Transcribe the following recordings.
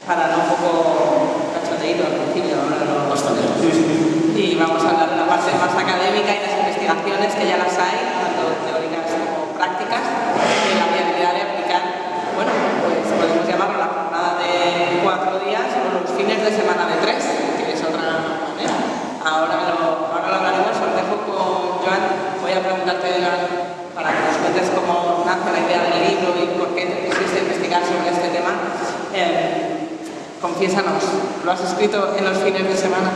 para no un poco cachondeíto al principio, ¿no? Bastante. Y vamos a hablar de la parte más académica y las investigaciones, que ya las hay, tanto teóricas como prácticas, de la viabilidad de aplicar, bueno, pues podemos llamarlo la jornada de 4 días o los fines de semana de 3, que es otra manera. Ahora lo hablaremos. Os dejo con Joan. Voy a preguntarte para que nos cuentes cómo nace la idea del libro y por qué te pusiste a investigar sobre este tema. Confiésanos, ¿lo has escrito en los fines de semana?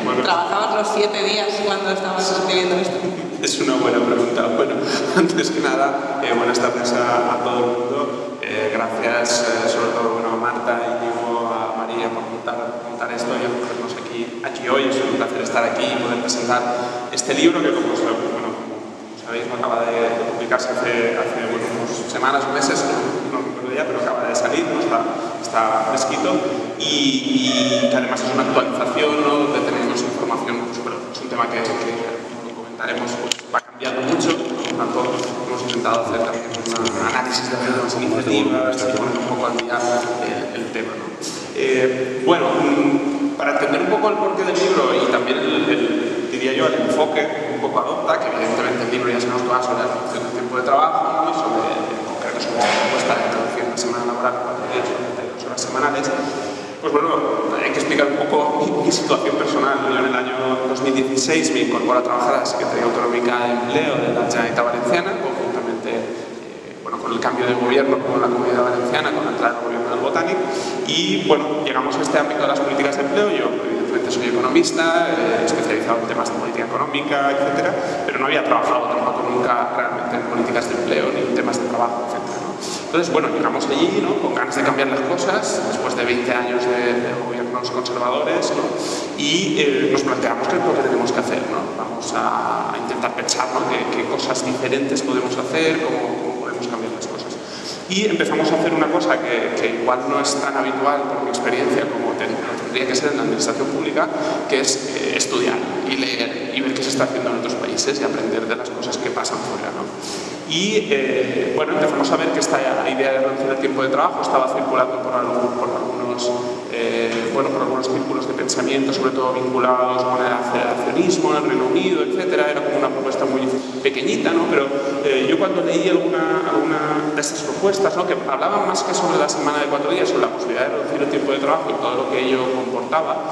Bueno, ¿trabajabas los 7 días cuando estabas escribiendo esto? Es una buena pregunta. Bueno, antes que nada, buenas tardes a todo el mundo. Gracias sobre todo a Marta y Diego, a María por montar esto y acogernos aquí hoy. Es un placer estar aquí y poder presentar este libro que, como sabéis, no acaba de publicarse hace unas semanas o meses, no recuerdo ya, pero acaba de salir, ¿no? Está fresquito y que además es una actualización, ¿no? Donde tenemos información sobre un tema que lo comentaremos, pues va cambiando mucho, por lo tanto hemos intentado hacer también un análisis de las iniciativas y poner un poco al día el tema, ¿no? Bueno, para entender un poco el porqué del libro y también diría yo, el enfoque un poco adopta, que evidentemente el libro ya se nos va sobre la reducción del tiempo de trabajo, ¿no? Y en concreto sobre la propuesta de reducir la semana laboral 4 días o 32 horas semanales. Pues bueno, hay que explicar un poco mi situación personal. Yo en el año 2016 me incorporo a trabajar a la Secretaría Autonómica de Empleo de la Generalitat Valenciana, conjuntamente con el cambio de gobierno con la Comunidad Valenciana, con la entrada del gobierno del Botànic, y bueno, llegamos a este ámbito de las políticas de empleo. Yo evidentemente soy economista, especializado en temas de política económica, etcétera, pero no había trabajado tampoco nunca realmente en políticas de empleo ni en temas de trabajo, etcétera, ¿no? Entonces, bueno, llegamos allí, ¿no? Con ganas de cambiar las cosas, después de 20 años de gobiernos conservadores, ¿no? Y nos planteamos qué es lo que tenemos que hacer, ¿no? Vamos a intentar pensar, ¿no? qué cosas diferentes podemos hacer, cómo podemos cambiar las cosas. Y empezamos a hacer una cosa que igual no es tan habitual por mi experiencia como tendría que ser en la administración pública, que es estudiar y leer y ver qué se está haciendo en otros países y aprender de las cosas que pasan fuera, ¿no? Y bueno, empezamos a ver que esta idea de reducir el tiempo de trabajo estaba circulando por algunos círculos de pensamiento, sobre todo vinculados con el aceleracionismo en el Reino Unido, etcétera. Era como una propuesta muy pequeñita, ¿no? Pero yo cuando leí alguna de estas propuestas, ¿no? Que hablaban más que sobre la semana de 4 días, sobre la posibilidad de reducir el tiempo de trabajo y todo lo que ello comportaba,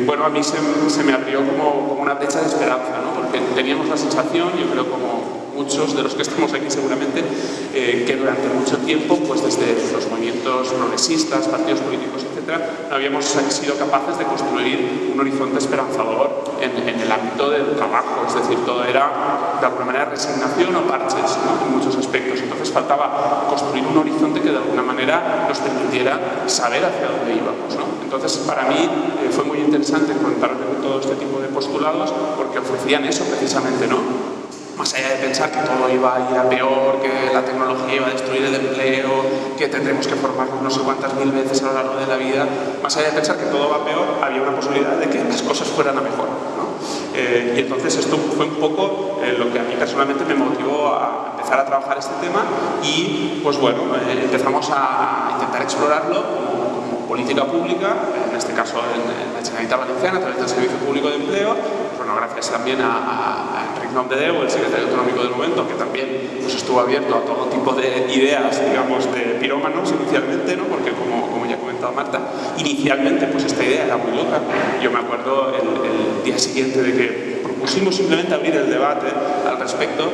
bueno, a mí se me abrió como una brecha de esperanza, ¿no? Porque teníamos la sensación, yo creo como muchos de los que estamos aquí seguramente, que durante mucho tiempo, pues desde los movimientos progresistas, partidos políticos, etcétera, no habíamos sido capaces de construir un horizonte esperanzador en el ámbito del trabajo. Es decir, todo era de alguna manera resignación o parches, ¿no? En muchos aspectos. Entonces faltaba construir un horizonte que de alguna manera nos permitiera saber hacia dónde íbamos, ¿no? Entonces, para mí fue muy interesante encontrarme con todo este tipo de postulados porque ofrecían eso precisamente, ¿no? Más allá de pensar que todo iba a ir a peor, que la tecnología iba a destruir el empleo, que tendremos que formarnos no sé cuántas mil veces a lo largo de la vida, más allá de pensar que todo va a peor, había una posibilidad de que las cosas fueran a mejor, ¿no? Y entonces esto fue un poco lo que a mí personalmente me motivó a empezar a trabajar este tema y, pues bueno, empezamos a intentar explorarlo como política pública, en este caso en la Generalitat Valenciana, a través del Servicio Público de Empleo. Bueno, gracias también a Enric Nomdedeu, el secretario autonómico del momento, que también pues, estuvo abierto a todo tipo de ideas, digamos, de pirómanos inicialmente, ¿no? Porque como ya ha comentado Marta, inicialmente pues esta idea era muy loca. Yo me acuerdo el día siguiente de que propusimos simplemente abrir el debate al respecto,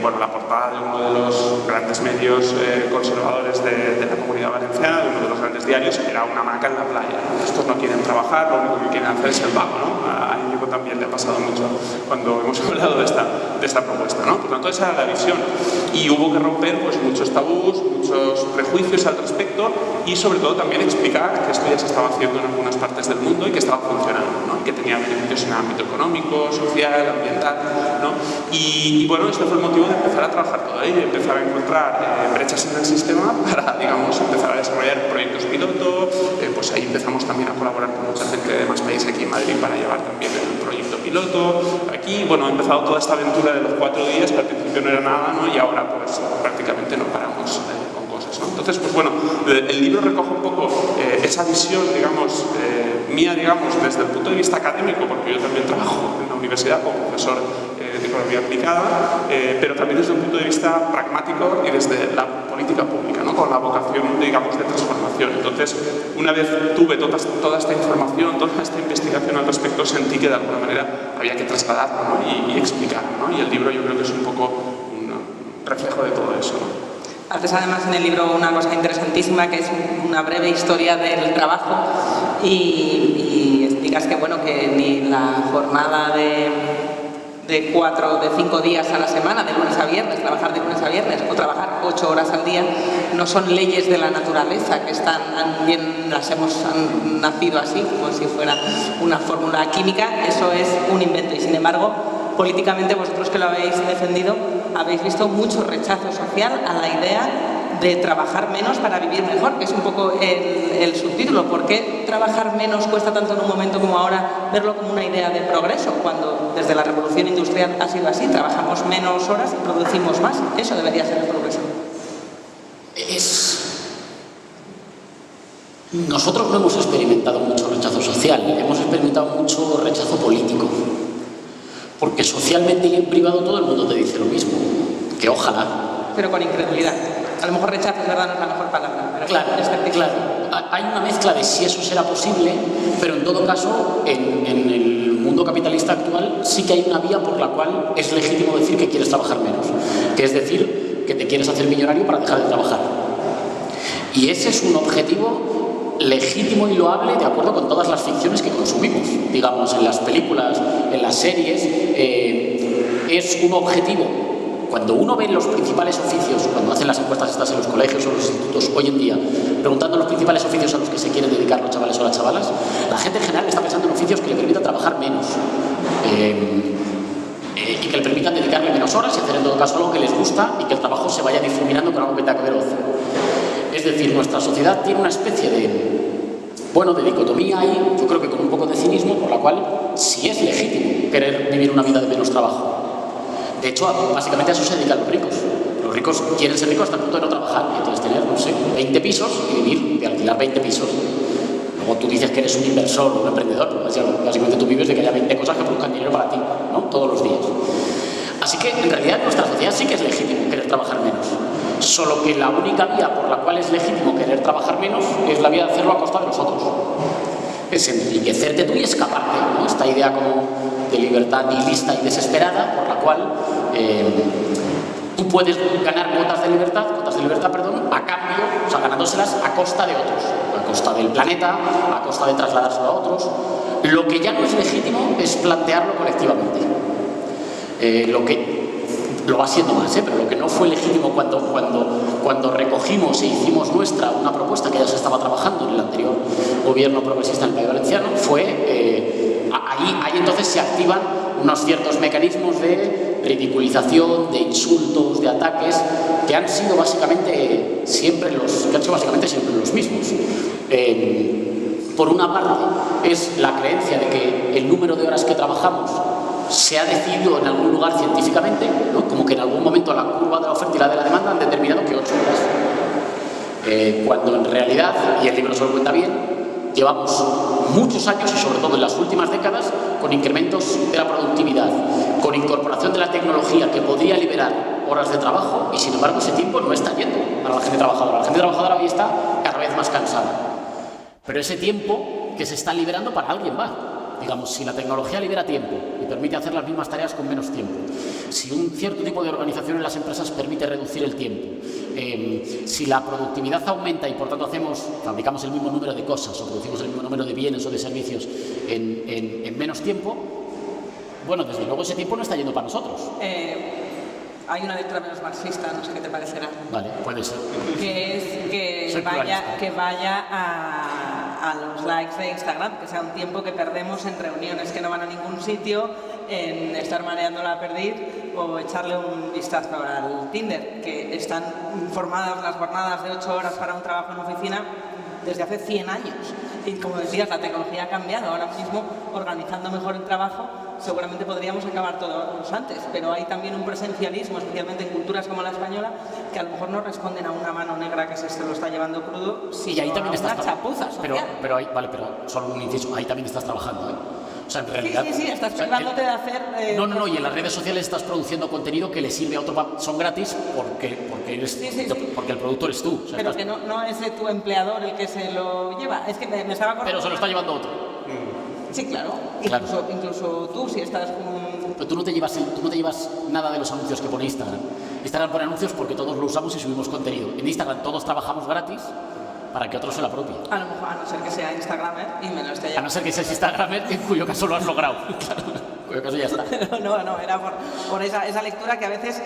bueno, la portada de uno de los grandes medios conservadores de la Comunidad Valenciana, de uno de los grandes diarios, era una hamaca en la playa. Estos no quieren trabajar, lo único que quieren hacer es el vago, ¿no? A Íñigo también le ha pasado mucho cuando hemos hablado de esta propuesta, ¿no? Por tanto, esa era la visión. Y hubo que romper pues, muchos tabús, muchos prejuicios al respecto y sobre todo también explicar que esto ya se estaba haciendo en algunas partes del mundo y que estaba funcionando, ¿no? Y que tenía beneficios en el ámbito económico, social, ambiental, ¿no? Y bueno, este fue el motivo de empezar a trabajar todo ello, empezar a encontrar brechas en el sistema para, digamos, empezar a desarrollar proyectos piloto. Pues ahí empezamos también a colaborar con mucha gente de más países aquí en Madrid para llevar también el proyecto piloto. Aquí, bueno, ha empezado toda esta aventura de los 4 días, que al principio no era nada, ¿no? Y ahora pues prácticamente no paramos con cosas, ¿no? Entonces, pues bueno, el libro recoge un poco esa visión, digamos, mía, digamos, desde el punto de vista académico, porque yo también trabajo en la universidad como profesor de economía aplicada, pero también desde un punto de vista pragmático y desde la política pública, ¿no? Con la vocación, digamos, de transformación. Entonces, una vez tuve toda esta información, toda esta investigación al respecto, sentí que de alguna manera había que trasladarlo, ¿no? y explicarlo, ¿no? Y el libro yo creo que es un poco un reflejo de todo eso, ¿no? Haces además en el libro una cosa interesantísima, que es una breve historia del trabajo, y explicas que, bueno, que ni la jornada de 5 días a la semana, de lunes a viernes, trabajar de lunes a viernes o trabajar 8 horas al día, no son leyes de la naturaleza que han nacido así, como si fuera una fórmula química. Eso es un invento, y sin embargo, políticamente, vosotros que lo habéis defendido, habéis visto mucho rechazo social a la idea de trabajar menos para vivir mejor, que es un poco el subtítulo. ¿Por qué trabajar menos cuesta tanto en un momento como ahora verlo como una idea de progreso, cuando desde la revolución industrial ha sido así? Trabajamos menos horas y producimos más. Eso debería ser el progreso. Nosotros no hemos experimentado mucho rechazo social, hemos experimentado mucho rechazo político. Porque socialmente y en privado todo el mundo te dice lo mismo, que ojalá. Pero con incredulidad. A lo mejor rechazo, es verdad, no es la mejor palabra. Pero claro. Hay una mezcla de si eso será posible, pero en todo caso, en el mundo capitalista actual sí que hay una vía por la cual es legítimo decir que quieres trabajar menos. Que es decir, que te quieres hacer millonario para dejar de trabajar. Y ese es un objetivo legítimo y loable de acuerdo con todas las ficciones que consumimos, digamos, en las películas, en las series. Es un objetivo. Cuando uno ve los principales oficios, cuando hacen las encuestas estas en los colegios o los institutos hoy en día, preguntando los principales oficios a los que se quieren dedicar los chavales o las chavalas, la gente en general está pensando en oficios que le permitan trabajar menos y que le permitan dedicarle menos horas y hacer en todo caso algo que les gusta, y que el trabajo se vaya difuminando con algo que tenga que ver ocio. Es decir, nuestra sociedad tiene una especie de dicotomía ahí, yo creo que con un poco de cinismo, por la cual sí es legítimo querer vivir una vida de menos trabajo. De hecho, básicamente a eso se dedican los ricos. Los ricos quieren ser ricos hasta el punto de no trabajar, y entonces tener, 20 pisos y vivir de alquilar 20 pisos. Luego tú dices que eres un inversor, un emprendedor, pero básicamente tú vives de que haya 20 cosas que produzcan dinero para ti, ¿no? Todos los días. Así que, en realidad, en nuestra sociedad sí que es legítimo querer trabajar menos. Solo que la única vía por la cual es legítimo querer trabajar menos es la vía de hacerlo a costa de los otros. Es enriquecerte tú y escaparte, ¿no? Esta idea como de libertad nihilista y desesperada, por la cual tú puedes ganar cuotas de libertad, a cambio, ganándoselas a costa de otros, a costa del planeta, a costa de trasladárselo a otros. Lo que ya no es legítimo es plantearlo colectivamente. Lo va siendo más, pero lo que no fue legítimo cuando recogimos e hicimos nuestra una propuesta que ya se estaba trabajando en el anterior gobierno progresista en el País Valenciano fue ahí entonces se activan unos ciertos mecanismos de ridiculización, de insultos, de ataques que han sido básicamente siempre los mismos. Por una parte es la creencia de que el número de horas que trabajamos se ha decidido en algún lugar científicamente, ¿no? Como que en algún momento la curva de la oferta y la de la demanda han determinado que 8 horas. Cuando en realidad, y el libro se lo cuenta bien, llevamos muchos años y sobre todo en las últimas décadas con incrementos de la productividad, con incorporación de la tecnología que podría liberar horas de trabajo, y sin embargo ese tiempo no está yendo para la gente trabajadora. La gente trabajadora hoy está cada vez más cansada. Pero ese tiempo que se está liberando para alguien va. Digamos, si la tecnología libera tiempo y permite hacer las mismas tareas con menos tiempo, si un cierto tipo de organización en las empresas permite reducir el tiempo, si la productividad aumenta y por tanto fabricamos el mismo número de cosas o producimos el mismo número de bienes o de servicios en menos tiempo, bueno, desde luego ese tiempo no está yendo para nosotros. Hay una lectura menos marxista, no sé qué te parecerá. Vale, puede ser. Que es que vaya a los likes de Instagram, que sea un tiempo que perdemos en reuniones que no van a ningún sitio, en estar mareando la perdiz o echarle un vistazo al Tinder, que están formadas las jornadas de 8 horas para un trabajo en oficina desde hace 100 años. Y como decías, la tecnología ha cambiado. Ahora mismo, organizando mejor el trabajo, seguramente podríamos acabar todos antes, pero hay también un presencialismo, especialmente en culturas como la española, que a lo mejor no responden a una mano negra que se lo está llevando crudo, sino y ahí también a una chapuza social. Pero solo un inciso, ahí también estás trabajando, ¿eh? O sea, en realidad... Sí, estás privándote de hacer... No, y en las redes sociales estás produciendo contenido que le sirve a otro... Son gratis porque el productor es tú. O sea, pero que no es de tu empleador el que se lo lleva. Es que me estaba acordando... Pero se lo está llevando otro. Sí, claro. Incluso tú, si estás con... Pero tú no te llevas nada de los anuncios que pone Instagram. Instagram pone anuncios porque todos lo usamos y subimos contenido. En Instagram todos trabajamos gratis para que otro se lo apropie. A lo mejor, a no ser que sea Instagramer y me lo esté llevando. A no ser que seas Instagramer, en cuyo caso lo has logrado. Claro, en cuyo caso ya está. No, era por esa lectura que a veces,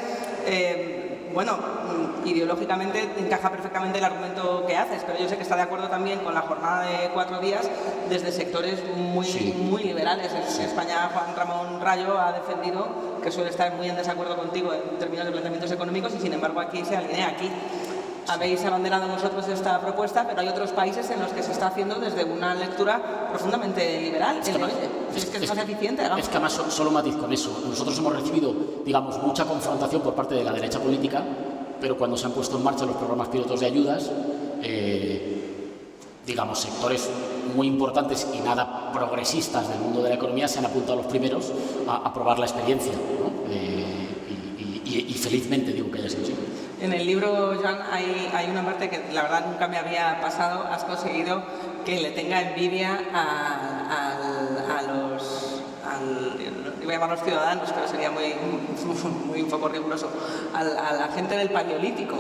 ideológicamente encaja perfectamente el argumento que haces, pero yo sé que está de acuerdo también con la jornada de 4 días desde sectores muy liberales. En España, Juan Ramón Rayo ha defendido que suele estar muy en desacuerdo contigo en términos de planteamientos económicos y sin embargo aquí se alinea. Aquí habéis abanderado vosotros esta propuesta, pero hay otros países en los que se está haciendo desde una lectura profundamente liberal. Es que es más eficiente. Es que además, solo matiz con eso. Nosotros hemos recibido, digamos, mucha confrontación por parte de la derecha política, pero cuando se han puesto en marcha los programas pilotos de ayudas, digamos, sectores muy importantes y nada progresistas del mundo de la economía se han apuntado los primeros a probar la experiencia, ¿no? Y felizmente digo que haya sido así. En el libro, Joan, hay una parte que la verdad nunca me había pasado. Has conseguido que le tenga envidia a los... iba a llamarlos ciudadanos, pero sería muy un poco riguroso. A la gente del Paleolítico.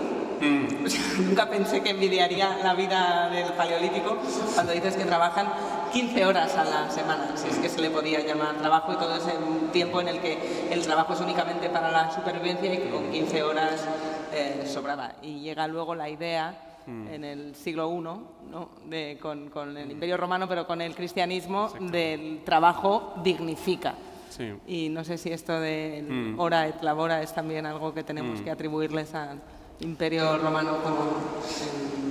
Nunca pensé que envidiaría la vida del Paleolítico cuando dices que trabajan 15 horas a la semana, si es que se le podía llamar trabajo, y todo ese tiempo en el que el trabajo es únicamente para la supervivencia y que con 15 horas sobraba. Y llega luego la idea en el siglo I, ¿no? con el Imperio Romano, pero con el cristianismo, del trabajo dignifica. Sí. Y no sé si esto de hora et labora es también algo que tenemos que atribuirles al Imperio Romano como...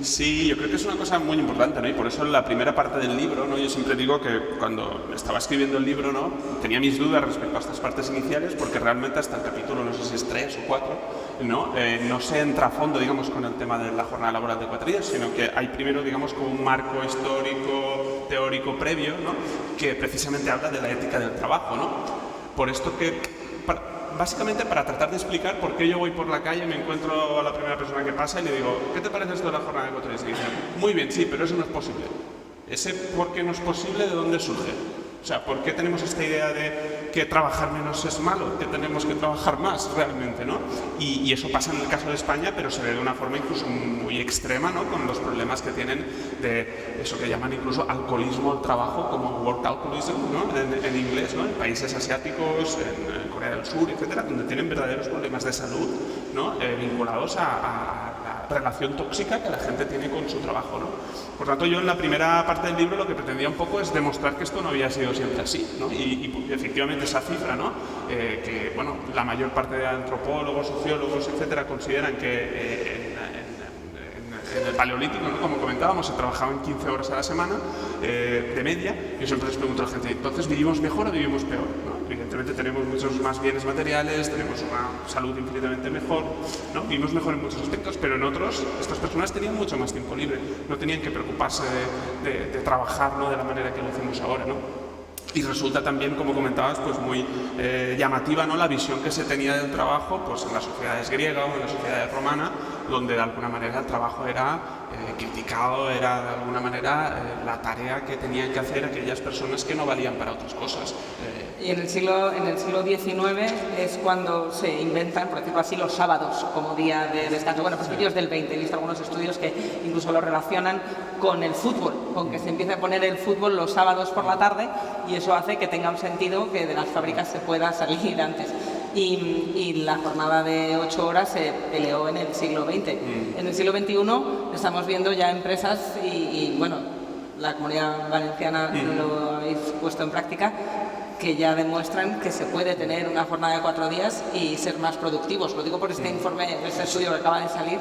Sí, yo creo que es una cosa muy importante, ¿no? Y por eso en la primera parte del libro, ¿no? Yo siempre digo que cuando estaba escribiendo el libro, ¿no? Tenía mis dudas respecto a estas partes iniciales, porque realmente hasta el capítulo, no sé si es 3 o 4, no se entra a fondo, digamos, con el tema de la jornada laboral de 4 días, sino que hay primero, digamos, como un marco histórico, teórico previo, ¿no? Que precisamente habla de la ética del trabajo, ¿no? Por esto que... Básicamente para tratar de explicar por qué yo voy por la calle, me encuentro a la primera persona que pasa y le digo, ¿qué te parece esto de la jornada de 4 días? Y dice, muy bien, sí, pero eso no es posible. Ese por qué no es posible, ¿de dónde surge? O sea, ¿por qué tenemos esta idea de que trabajar menos es malo, que tenemos que trabajar más realmente, ¿no? Y eso pasa en el caso de España, pero se ve de una forma incluso muy extrema, ¿no? Con los problemas que tienen de eso que llaman incluso alcoholismo al trabajo, como work alcoholism, ¿no? En inglés, ¿no? En países asiáticos, en Corea del Sur, etcétera, donde tienen verdaderos problemas de salud, ¿no? Vinculados a la relación tóxica que la gente tiene con su trabajo, ¿no? Por tanto, yo en la primera parte del libro lo que pretendía un poco es demostrar que esto no había sido siempre así, ¿no? Y efectivamente esa cifra, ¿no? Que, bueno, la mayor parte de antropólogos, sociólogos, etcétera, consideran que en el Paleolítico, ¿no? Como comentábamos, se trabajaban 15 horas a la semana de media. Yo siempre les pregunto a la gente, ¿entonces vivimos mejor o vivimos peor? ¿No? Evidentemente tenemos muchos más bienes materiales, tenemos una salud infinitamente mejor, ¿no? Vivimos mejor en muchos aspectos, pero en otros estas personas tenían mucho más tiempo libre, no tenían que preocuparse de trabajar, ¿no? De la manera que lo hacemos ahora, ¿no? Y resulta también, como comentabas, pues muy llamativa, ¿no? La visión que se tenía del trabajo, pues en las sociedades griegas o en las sociedades romanas, donde de alguna manera el trabajo era criticado, era de alguna manera la tarea que tenían que hacer aquellas personas que no valían para otras cosas. Y en el siglo XIX es cuando se inventan, por decirlo así, los sábados como día de descanso. Bueno, principios del 20, he visto algunos estudios que incluso lo relacionan con el fútbol, con que se empiece a poner el fútbol los sábados por la tarde, y eso hace que tenga un sentido que de las fábricas se pueda salir antes. Y la jornada de 8 horas se peleó en el siglo XX. En el siglo XXI estamos viendo ya empresas y bueno, la Comunidad Valenciana lo habéis puesto en práctica, que ya demuestran que se puede tener una jornada de 4 días y ser más productivos. Lo digo por este informe, este estudio que acaba de salir,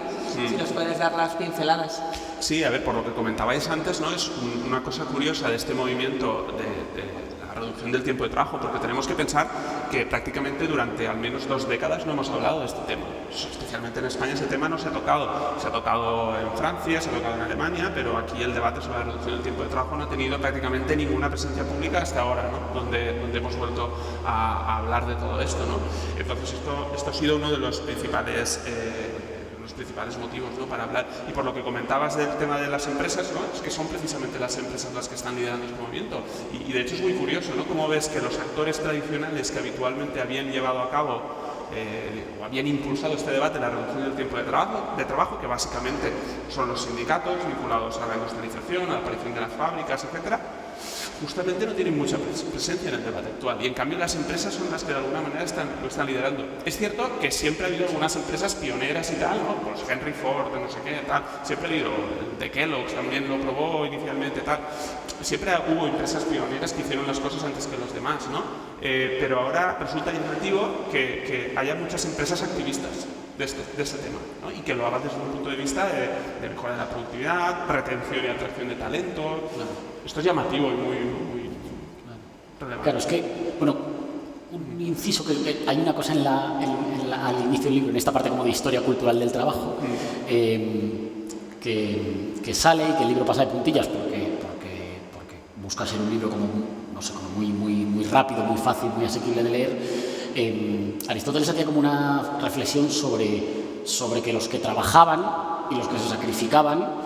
si nos puedes dar las pinceladas. Sí, a ver, por lo que comentabais antes, ¿no? Es una cosa curiosa de este movimiento de la reducción del tiempo de trabajo, porque tenemos que pensar que prácticamente durante al menos 2 décadas no hemos hablado de este tema. Especialmente en España ese tema no se ha tocado. Se ha tocado en Francia, se ha tocado en Alemania, pero aquí el debate sobre la reducción del tiempo de trabajo no ha tenido prácticamente ninguna presencia pública hasta ahora, ¿no? Donde hemos vuelto a hablar de todo esto, ¿no? Entonces esto ha sido uno de los principales motivos, ¿no?, para hablar. Y por lo que comentabas del tema de las empresas, ¿no?, es que son precisamente las empresas las que están liderando este movimiento. Y de hecho es muy curioso, ¿no?, cómo ves que los actores tradicionales que habitualmente habían llevado a cabo o habían impulsado este debate de la reducción del tiempo de trabajo, que básicamente son los sindicatos vinculados a la industrialización, a la aparición de las fábricas, etcétera, justamente no tienen mucha presencia en el debate actual, y en cambio las empresas son las que de alguna manera lo están liderando. Es cierto que siempre ha habido algunas empresas pioneras y tal, ¿no? Pues Henry Ford, no sé qué, tal, siempre ha habido, de Kellogg's también lo probó inicialmente, tal, siempre hubo empresas pioneras que hicieron las cosas antes que los demás, ¿no? Pero ahora resulta llamativo que haya muchas empresas activistas de este tema, ¿no? Y que lo hagan desde un punto de vista de mejora de la productividad, retención y atracción de talento. Esto es llamativo y muy relevante. Claro, es que, bueno, un inciso, que hay una cosa al inicio del libro, en esta parte como de historia cultural del trabajo, que sale y que el libro pasa de puntillas porque busca ser un libro como, no sé, como muy rápido, muy fácil, muy asequible de leer. Aristóteles hacía como una reflexión sobre que los que trabajaban y los que se sacrificaban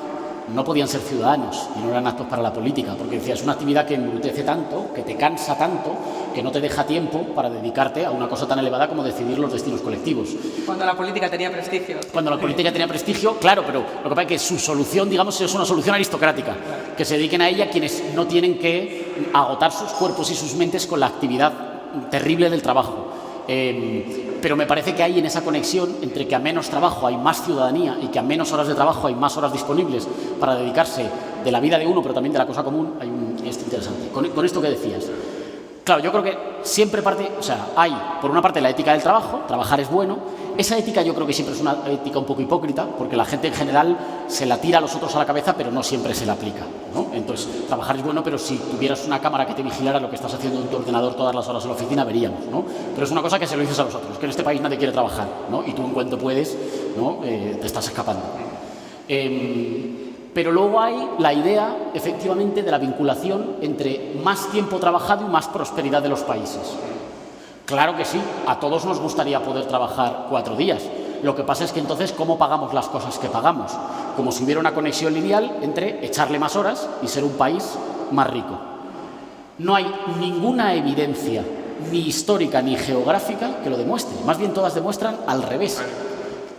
no podían ser ciudadanos y no eran aptos para la política, porque decía, es una actividad que embrutece tanto, que te cansa tanto, que no te deja tiempo para dedicarte a una cosa tan elevada como decidir los destinos colectivos. Cuando la política tenía prestigio. Cuando la política tenía prestigio, claro, pero lo que pasa es que su solución, digamos, es una solución aristocrática, que se dediquen a ella quienes no tienen que agotar sus cuerpos y sus mentes con la actividad terrible del trabajo. Pero me parece que hay en esa conexión entre que a menos trabajo hay más ciudadanía y que a menos horas de trabajo hay más horas disponibles para dedicarse de la vida de uno, pero también de la cosa común, esto interesante. Con esto que decías, claro, yo creo que siempre parte, o sea, hay por una parte la ética del trabajo, trabajar es bueno. Esa ética yo creo que siempre es una ética un poco hipócrita, porque la gente en general se la tira a los otros a la cabeza, pero no siempre se la aplica, ¿no? Entonces, trabajar es bueno, pero si tuvieras una cámara que te vigilara lo que estás haciendo en tu ordenador todas las horas en la oficina, veríamos, ¿no? Pero es una cosa que se lo dices a los otros, que en este país nadie quiere trabajar, ¿no? Y tú en cuanto puedes, ¿no?, te estás escapando. Pero luego hay la idea, efectivamente, de la vinculación entre más tiempo trabajado y más prosperidad de los países. Claro que sí, a todos nos gustaría poder trabajar 4 días. Lo que pasa es que entonces, ¿cómo pagamos las cosas que pagamos? Como si hubiera una conexión lineal entre echarle más horas y ser un país más rico. No hay ninguna evidencia, ni histórica ni geográfica, que lo demuestre. Más bien todas demuestran al revés.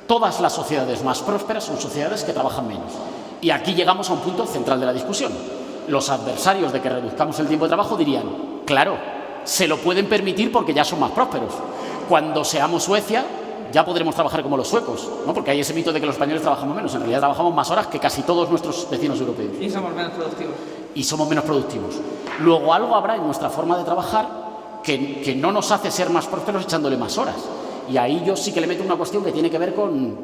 Todas las sociedades más prósperas son sociedades que trabajan menos. Y aquí llegamos a un punto central de la discusión. Los adversarios de que reduzcamos el tiempo de trabajo dirían, claro, se lo pueden permitir porque ya son más prósperos. Cuando seamos Suecia, ya podremos trabajar como los suecos, ¿no? Porque hay ese mito de que los españoles trabajamos menos. En realidad trabajamos más horas que casi todos nuestros vecinos europeos. Y somos menos productivos. Y somos menos productivos. Luego algo habrá en nuestra forma de trabajar que no nos hace ser más prósperos echándole más horas. Y ahí yo sí que le meto una cuestión que tiene que ver con...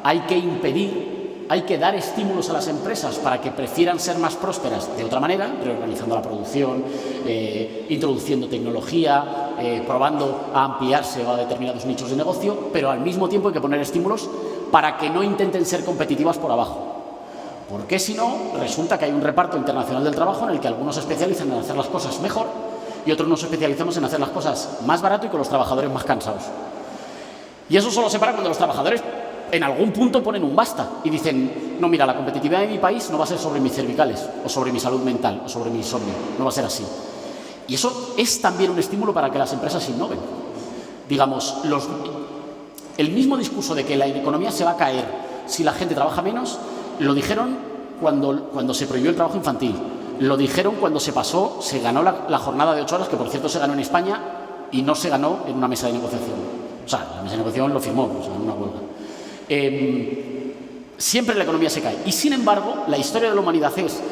hay que impedir, hay que dar estímulos a las empresas para que prefieran ser más prósperas de otra manera, reorganizando la producción, introduciendo tecnología, probando a ampliarse a determinados nichos de negocio, pero al mismo tiempo hay que poner estímulos para que no intenten ser competitivas por abajo. Porque si no, resulta que hay un reparto internacional del trabajo en el que algunos se especializan en hacer las cosas mejor y otros nos especializamos en hacer las cosas más barato y con los trabajadores más cansados. Y eso solo se para cuando los trabajadores en algún punto ponen un basta y dicen, no, mira, la competitividad de mi país no va a ser sobre mis cervicales o sobre mi salud mental o sobre mi insomnio, no va a ser así. Y eso es también un estímulo para que las empresas innoven. Digamos, el mismo discurso de que la economía se va a caer si la gente trabaja menos, lo dijeron cuando se prohibió el trabajo infantil, lo dijeron cuando se ganó la jornada de 8 horas, que por cierto se ganó en España y no se ganó en una mesa de negociación. O sea, la mesa de negociación lo firmó, o sea, en una huelga. Siempre la economía se cae y sin embargo la historia de la humanidad es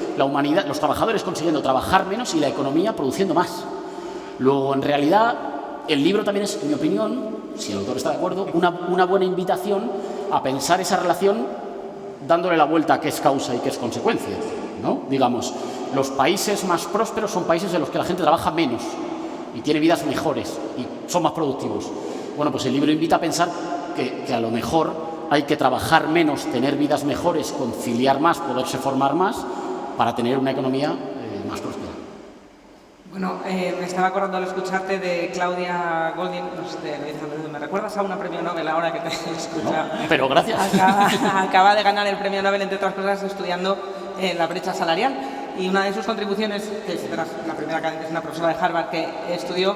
los trabajadores consiguiendo trabajar menos y la economía produciendo más. Luego, en realidad, el libro también es, en mi opinión, si el autor está de acuerdo, una buena invitación a pensar esa relación dándole la vuelta a qué es causa y qué es consecuencia, ¿no? Digamos, los países más prósperos son países en los que la gente trabaja menos y tiene vidas mejores y son más productivos. Bueno, pues el libro invita a pensar que a lo mejor hay que trabajar menos, tener vidas mejores, conciliar más, poderse formar más para tener una economía más próspera. Bueno, me estaba acordando al escucharte de Claudia Goldin, no sé, me recuerdas a una premio Nobel ahora que te he escuchado. No, pero gracias. Acaba de ganar el premio Nobel, entre otras cosas, estudiando la brecha salarial. Y una de sus contribuciones, que es la primera que es una profesora de Harvard, que estudió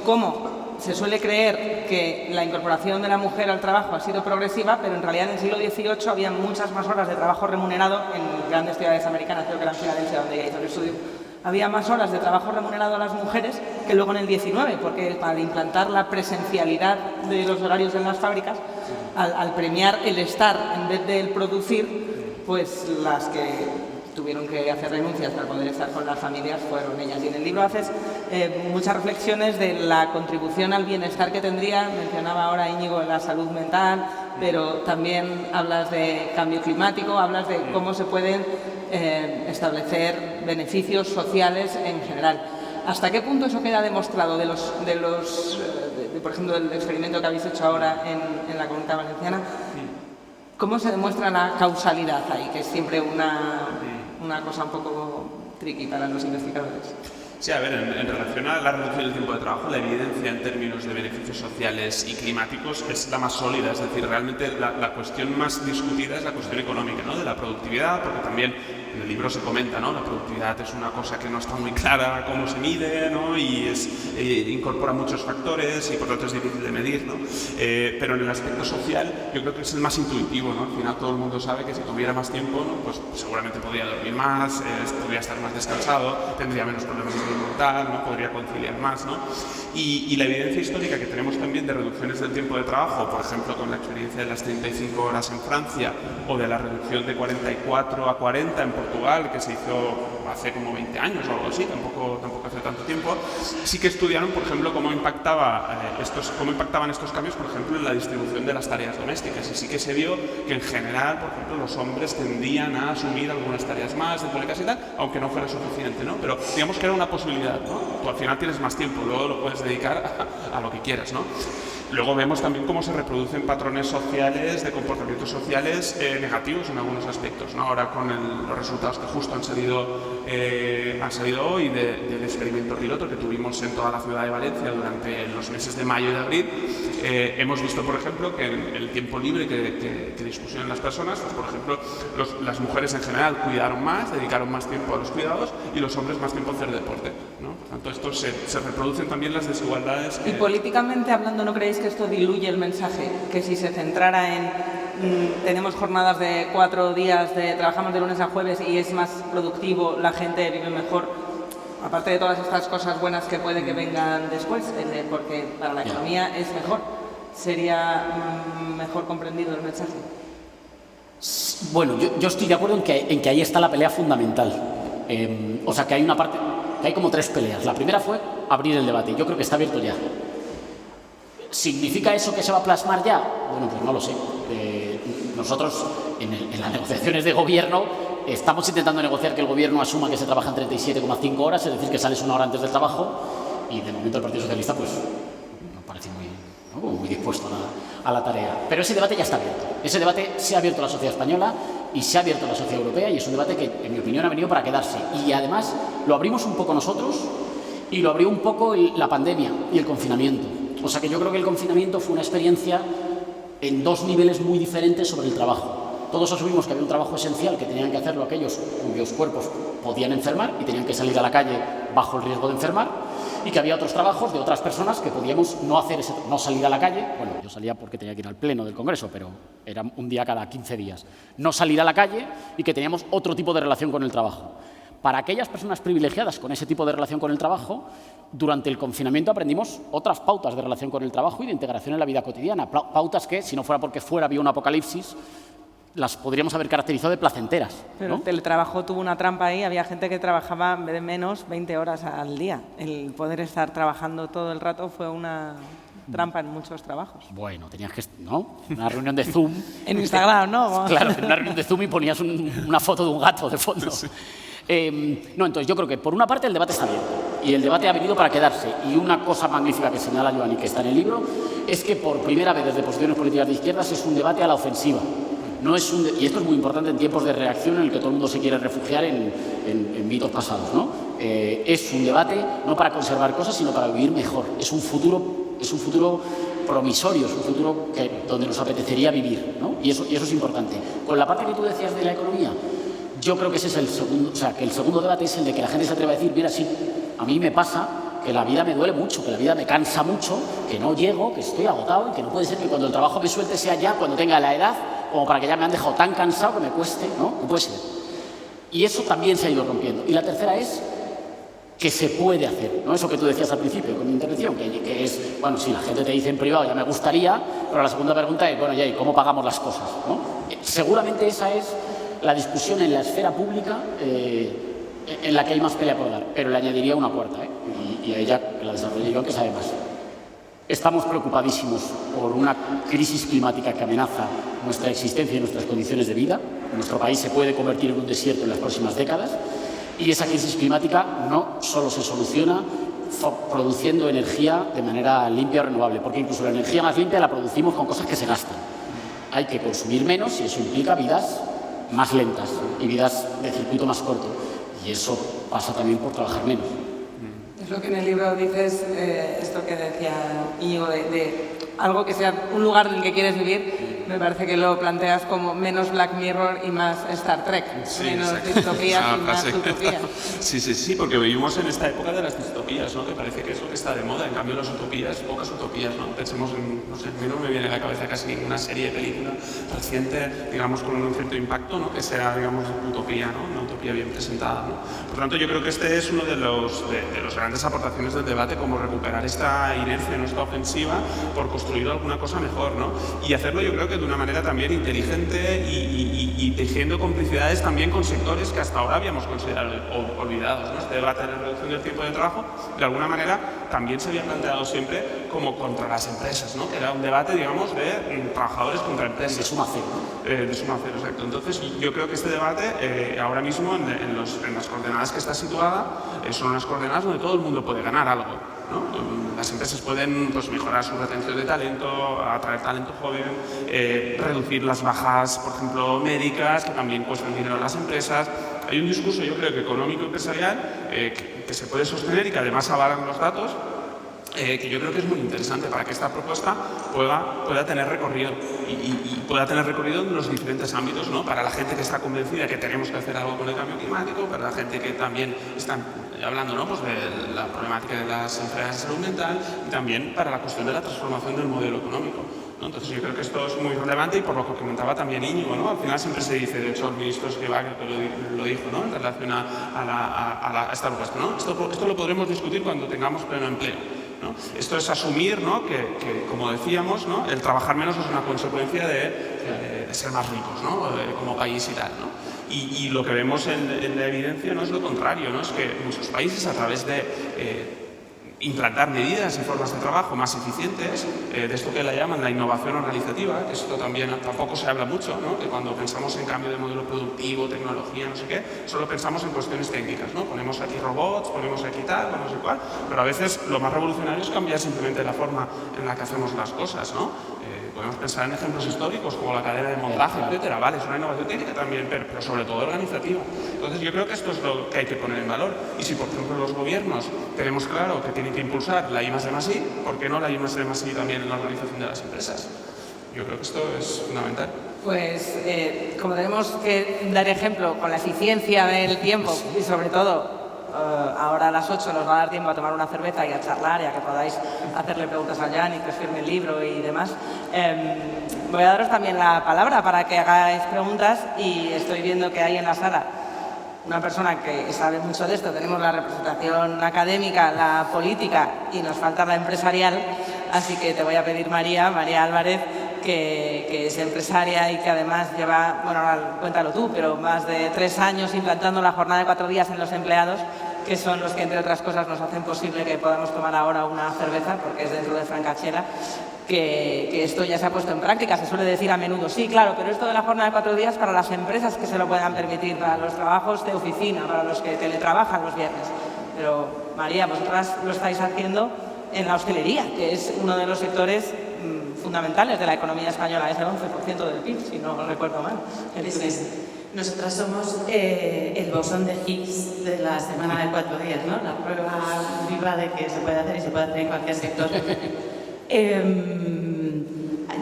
cómo se suele creer que la incorporación de la mujer al trabajo ha sido progresiva, pero en realidad en el siglo XVIII había muchas más horas de trabajo remunerado en grandes ciudades americanas, creo que era en Filadelfia donde ella hizo el estudio. Había más horas de trabajo remunerado a las mujeres que luego en el XIX, porque al implantar la presencialidad de los horarios en las fábricas, al premiar el estar en vez del producir, pues las que tuvieron que hacer renuncias para poder estar con las familias fueron ellas. Y en el libro haces muchas reflexiones de la contribución al bienestar que tendría, mencionaba ahora Íñigo la salud mental, pero también hablas de cambio climático, hablas de cómo se pueden establecer beneficios sociales en general. ¿Hasta qué punto eso queda demostrado por ejemplo, del experimento que habéis hecho ahora en la Comunidad Valenciana? ¿Cómo se demuestra la causalidad ahí, que es siempre una cosa un poco tricky para los investigadores? Sí, a ver, en relación a la reducción del tiempo de trabajo, la evidencia en términos de beneficios sociales y climáticos es la más sólida, es decir, realmente la cuestión más discutida es la cuestión económica, ¿no? De la productividad, porque también en el libro se comenta, ¿no? La productividad es una cosa que no está muy clara cómo se mide, ¿no? Y incorpora muchos factores y por lo tanto es difícil de medir, ¿no? Pero en el aspecto social yo creo que es el más intuitivo, ¿no? Al final todo el mundo sabe que si tuviera más tiempo, ¿no? Pues seguramente podría dormir más, podría estar más descansado, tendría menos problemas de salud mental, ¿no? Podría conciliar más, ¿no? Y la evidencia histórica que tenemos también de reducciones del tiempo de trabajo, por ejemplo con la experiencia de las 35 horas en Francia o de la reducción de 44 a 40 en Portugal, que se hizo hace como 20 años o algo así, tampoco hace tanto tiempo, sí que estudiaron, por ejemplo, cómo impactaban estos cambios, por ejemplo, en la distribución de las tareas domésticas. Y sí que se vio que en general, por ejemplo, los hombres tendían a asumir algunas tareas más domésticas y tal, aunque no fuera suficiente, ¿no? Pero digamos que era una posibilidad, ¿no? Tú al final tienes más tiempo, luego lo puedes dedicar a lo que quieras, ¿no? Luego vemos también cómo se reproducen patrones sociales, de comportamientos sociales negativos en algunos aspectos, ¿no? Ahora con los resultados que justo han salido hoy del experimento piloto que tuvimos en toda la ciudad de Valencia durante los meses de mayo y de abril, hemos visto, por ejemplo, que en el tiempo libre que discusionan las personas, pues, por ejemplo, las mujeres en general cuidaron más, dedicaron más tiempo a los cuidados y los hombres más tiempo a hacer deporte, ¿no? Por tanto, esto se reproducen también las desigualdades. Y políticamente hablando, ¿no creéis que esto diluye el mensaje? Que si se centrara en tenemos jornadas de 4 días, trabajamos de lunes a jueves y es más productivo, la gente vive mejor, aparte de todas estas cosas buenas que puede que vengan después, porque para la economía es mejor, sería mejor comprendido el mensaje? Bueno, yo estoy de acuerdo en que ahí está la pelea fundamental. O sea, que hay una parte, que hay como 3 peleas. La primera fue abrir el debate. Yo creo que está abierto ya. ¿Significa eso que se va a plasmar ya? Bueno, pues no lo sé. Nosotros, en las negociaciones de gobierno, estamos intentando negociar que el gobierno asuma que se trabaja en 37,5 horas, es decir, que sales 1 hora antes del trabajo, y de momento el Partido Socialista, pues, no parece muy dispuesto a la tarea. Pero ese debate ya está abierto. Ese debate se ha abierto a la sociedad española y se ha abierto a la sociedad europea, y es un debate que, en mi opinión, ha venido para quedarse. Y además lo abrimos un poco nosotros y lo abrió un poco la pandemia y el confinamiento. O sea que yo creo que el confinamiento fue una experiencia en 2 niveles muy diferentes sobre el trabajo. Todos asumimos que había un trabajo esencial que tenían que hacerlo aquellos cuyos cuerpos podían enfermar y tenían que salir a la calle bajo el riesgo de enfermar, y que había otros trabajos de otras personas que podíamos no salir a la calle. Bueno, yo salía porque tenía que ir al pleno del Congreso, pero era un día cada 15 días. No salir a la calle, y que teníamos otro tipo de relación con el trabajo. Para aquellas personas privilegiadas con ese tipo de relación con el trabajo, durante el confinamiento aprendimos otras pautas de relación con el trabajo y de integración en la vida cotidiana. Pautas que, si no fuera porque fuera había un apocalipsis, las podríamos haber caracterizado de placenteras, Pero ¿no? el teletrabajo tuvo una trampa ahí, había gente que trabajaba en vez de menos 20 horas al día. El poder estar trabajando todo el rato fue una trampa en muchos trabajos. Bueno, tenías que, ¿no? Una reunión de Zoom. En Instagram, ¿no? Claro, en una reunión de Zoom y ponías una foto de un gato de fondo. No, entonces yo creo que por una parte el debate está bien y el debate ha venido para quedarse. Y una cosa magnífica que señala Joan y que está en el libro es que por primera vez desde posiciones políticas de izquierdas es un debate a la ofensiva. No es y esto es muy importante en tiempos de reacción en el que todo el mundo se quiere refugiar en mitos pasados, ¿no? Es un debate no para conservar cosas, sino para vivir mejor. Es un futuro promisorio, es un futuro donde nos apetecería vivir, ¿no? Y eso es importante. Con la parte que tú decías de la economía, yo creo que ese es el segundo, o sea, que el segundo debate es el de que la gente se atreva a decir, mira, sí, a mí me pasa que la vida me duele mucho, que la vida me cansa mucho, que no llego, que estoy agotado y que no puede ser que cuando el trabajo me suelte sea ya cuando tenga la edad como para que ya me han dejado tan cansado que me cueste, ¿no? No puede ser. Y eso también se ha ido rompiendo. Y la tercera es que se puede hacer, ¿no? Eso que tú decías al principio con mi intervención, que es, bueno, si la gente te dice en privado ya me gustaría, pero la segunda pregunta es, bueno, ya, ¿y cómo pagamos las cosas, ¿no? Seguramente esa es la discusión en la esfera pública en la que hay más pelea por dar, pero le añadiría una cuarta, y a ella la desarrolle yo, que sabe más. Estamos preocupadísimos por una crisis climática que amenaza nuestra existencia y nuestras condiciones de vida. Nuestro país se puede convertir en un desierto en las próximas décadas y esa crisis climática no solo se soluciona produciendo energía de manera limpia o renovable, porque incluso la energía más limpia la producimos con cosas que se gastan. Hay que consumir menos y eso implica vidas más lentas y vidas de circuito más corto. Y eso pasa también por trabajar menos. Es lo que en el libro dices, esto que decía Íñigo, de algo que sea un lugar en el que quieres vivir, me parece que lo planteas como menos Black Mirror y más Star Trek, sí, menos exacto. distopías y más utopías. Sí, porque vivimos en esta época de las distopías, ¿no? Que parece que es lo que está de moda, en cambio las utopías, pocas utopías, ¿no? Pensemos en, no sé, a mí no me viene a la cabeza casi ninguna serie de película reciente, digamos, con un cierto impacto, ¿no? Que sea, digamos, utopía, ¿no? Una utopía bien presentada, ¿no? Por tanto, yo creo que este es uno de los grandes aportaciones del debate, como recuperar esta inercia, ¿no? Esta ofensiva, por construir alguna cosa mejor, ¿no? Y hacerlo yo creo que de una manera también inteligente y tejiendo complicidades también con sectores que hasta ahora habíamos considerado olvidados, ¿no? Este debate de la reducción del tiempo de trabajo, de alguna manera, también se había planteado siempre como contra las empresas, ¿no? Que era un debate, digamos, de trabajadores contra empresas. De suma cero. De suma cero, exacto. Entonces, yo creo que este debate, ahora mismo, en las coordenadas que está situada, son unas coordenadas donde todo el mundo puede ganar algo, ¿no? Las empresas pueden, pues, mejorar su retención de talento, atraer talento joven, reducir las bajas, por ejemplo, médicas, que también cuestan dinero a las empresas. Hay un discurso, yo creo que económico empresarial, que se puede sostener y que además avalan los datos, que yo creo que es muy interesante para que esta propuesta pueda tener recorrido y pueda tener recorrido en los diferentes ámbitos, ¿no? Para la gente que está convencida que tenemos que hacer algo con el cambio climático, para la gente que también está hablando, ¿no? Pues de la problemática de las enfermedades de salud mental y también para la cuestión de la transformación del modelo económico, ¿no? Entonces yo creo que esto es muy relevante y por lo que comentaba también Íñigo, ¿no? Al final siempre se dice, de hecho el ministro Escrivá que lo dijo, ¿no? En relación a esta propuesta, ¿no? Esto lo podremos discutir cuando tengamos pleno empleo, ¿no? Esto es asumir, ¿no? que, como decíamos, ¿no? El trabajar menos es una consecuencia de ser más ricos, ¿no? Como país y tal, ¿no? Y lo que vemos en la evidencia no es lo contrario, ¿no? Es que muchos países, a través de implantar medidas y formas de trabajo más eficientes, de esto que la llaman la innovación organizativa, que esto también tampoco se habla mucho, ¿no? Que cuando pensamos en cambio de modelo productivo, tecnología, no sé qué, solo pensamos en cuestiones técnicas, ¿no? Ponemos aquí robots, ponemos aquí tal, no sé cuál, pero a veces lo más revolucionario es cambiar simplemente la forma en la que hacemos las cosas, ¿no? Podemos pensar en ejemplos históricos como la cadena de montaje, etcétera, vale, es una innovación técnica también, pero sobre todo organizativa. Entonces yo creo que esto es lo que hay que poner en valor. Y si, por ejemplo, los gobiernos tenemos claro que tienen que impulsar la I+D+I, ¿por qué no la I+D+I también en la organización de las empresas? Yo creo que esto es fundamental. Pues como tenemos que dar ejemplo con la eficiencia del tiempo y sobre todo ahora a las 8 nos va a dar tiempo a tomar una cerveza y a charlar y a que podáis hacerle preguntas a Jan y que os firme el libro y demás. Voy a daros también la palabra para que hagáis preguntas y estoy viendo que hay en la sala una persona que sabe mucho de esto. Tenemos la representación académica, la política y nos falta la empresarial. Así que te voy a pedir, María Álvarez, que es empresaria y que además lleva, bueno, ahora cuéntalo tú, pero más de 3 años implantando la jornada de 4 días en los empleados, que son los que, entre otras cosas, nos hacen posible que podamos tomar ahora una cerveza, porque es dentro de Francachela, que esto ya se ha puesto en práctica. Se suele decir a menudo, sí, claro, pero esto de la jornada de 4 días para las empresas que se lo puedan permitir, para los trabajos de oficina, para los que teletrabajan los viernes. Pero, María, vosotras lo estáis haciendo en la hostelería, que es uno de los sectores fundamentales de la economía española, es el 11% del PIB, si no recuerdo mal. Nosotras somos el bosón de Higgs de la semana de 4 días, ¿no? La prueba viva de que se puede hacer y se puede hacer en cualquier sector.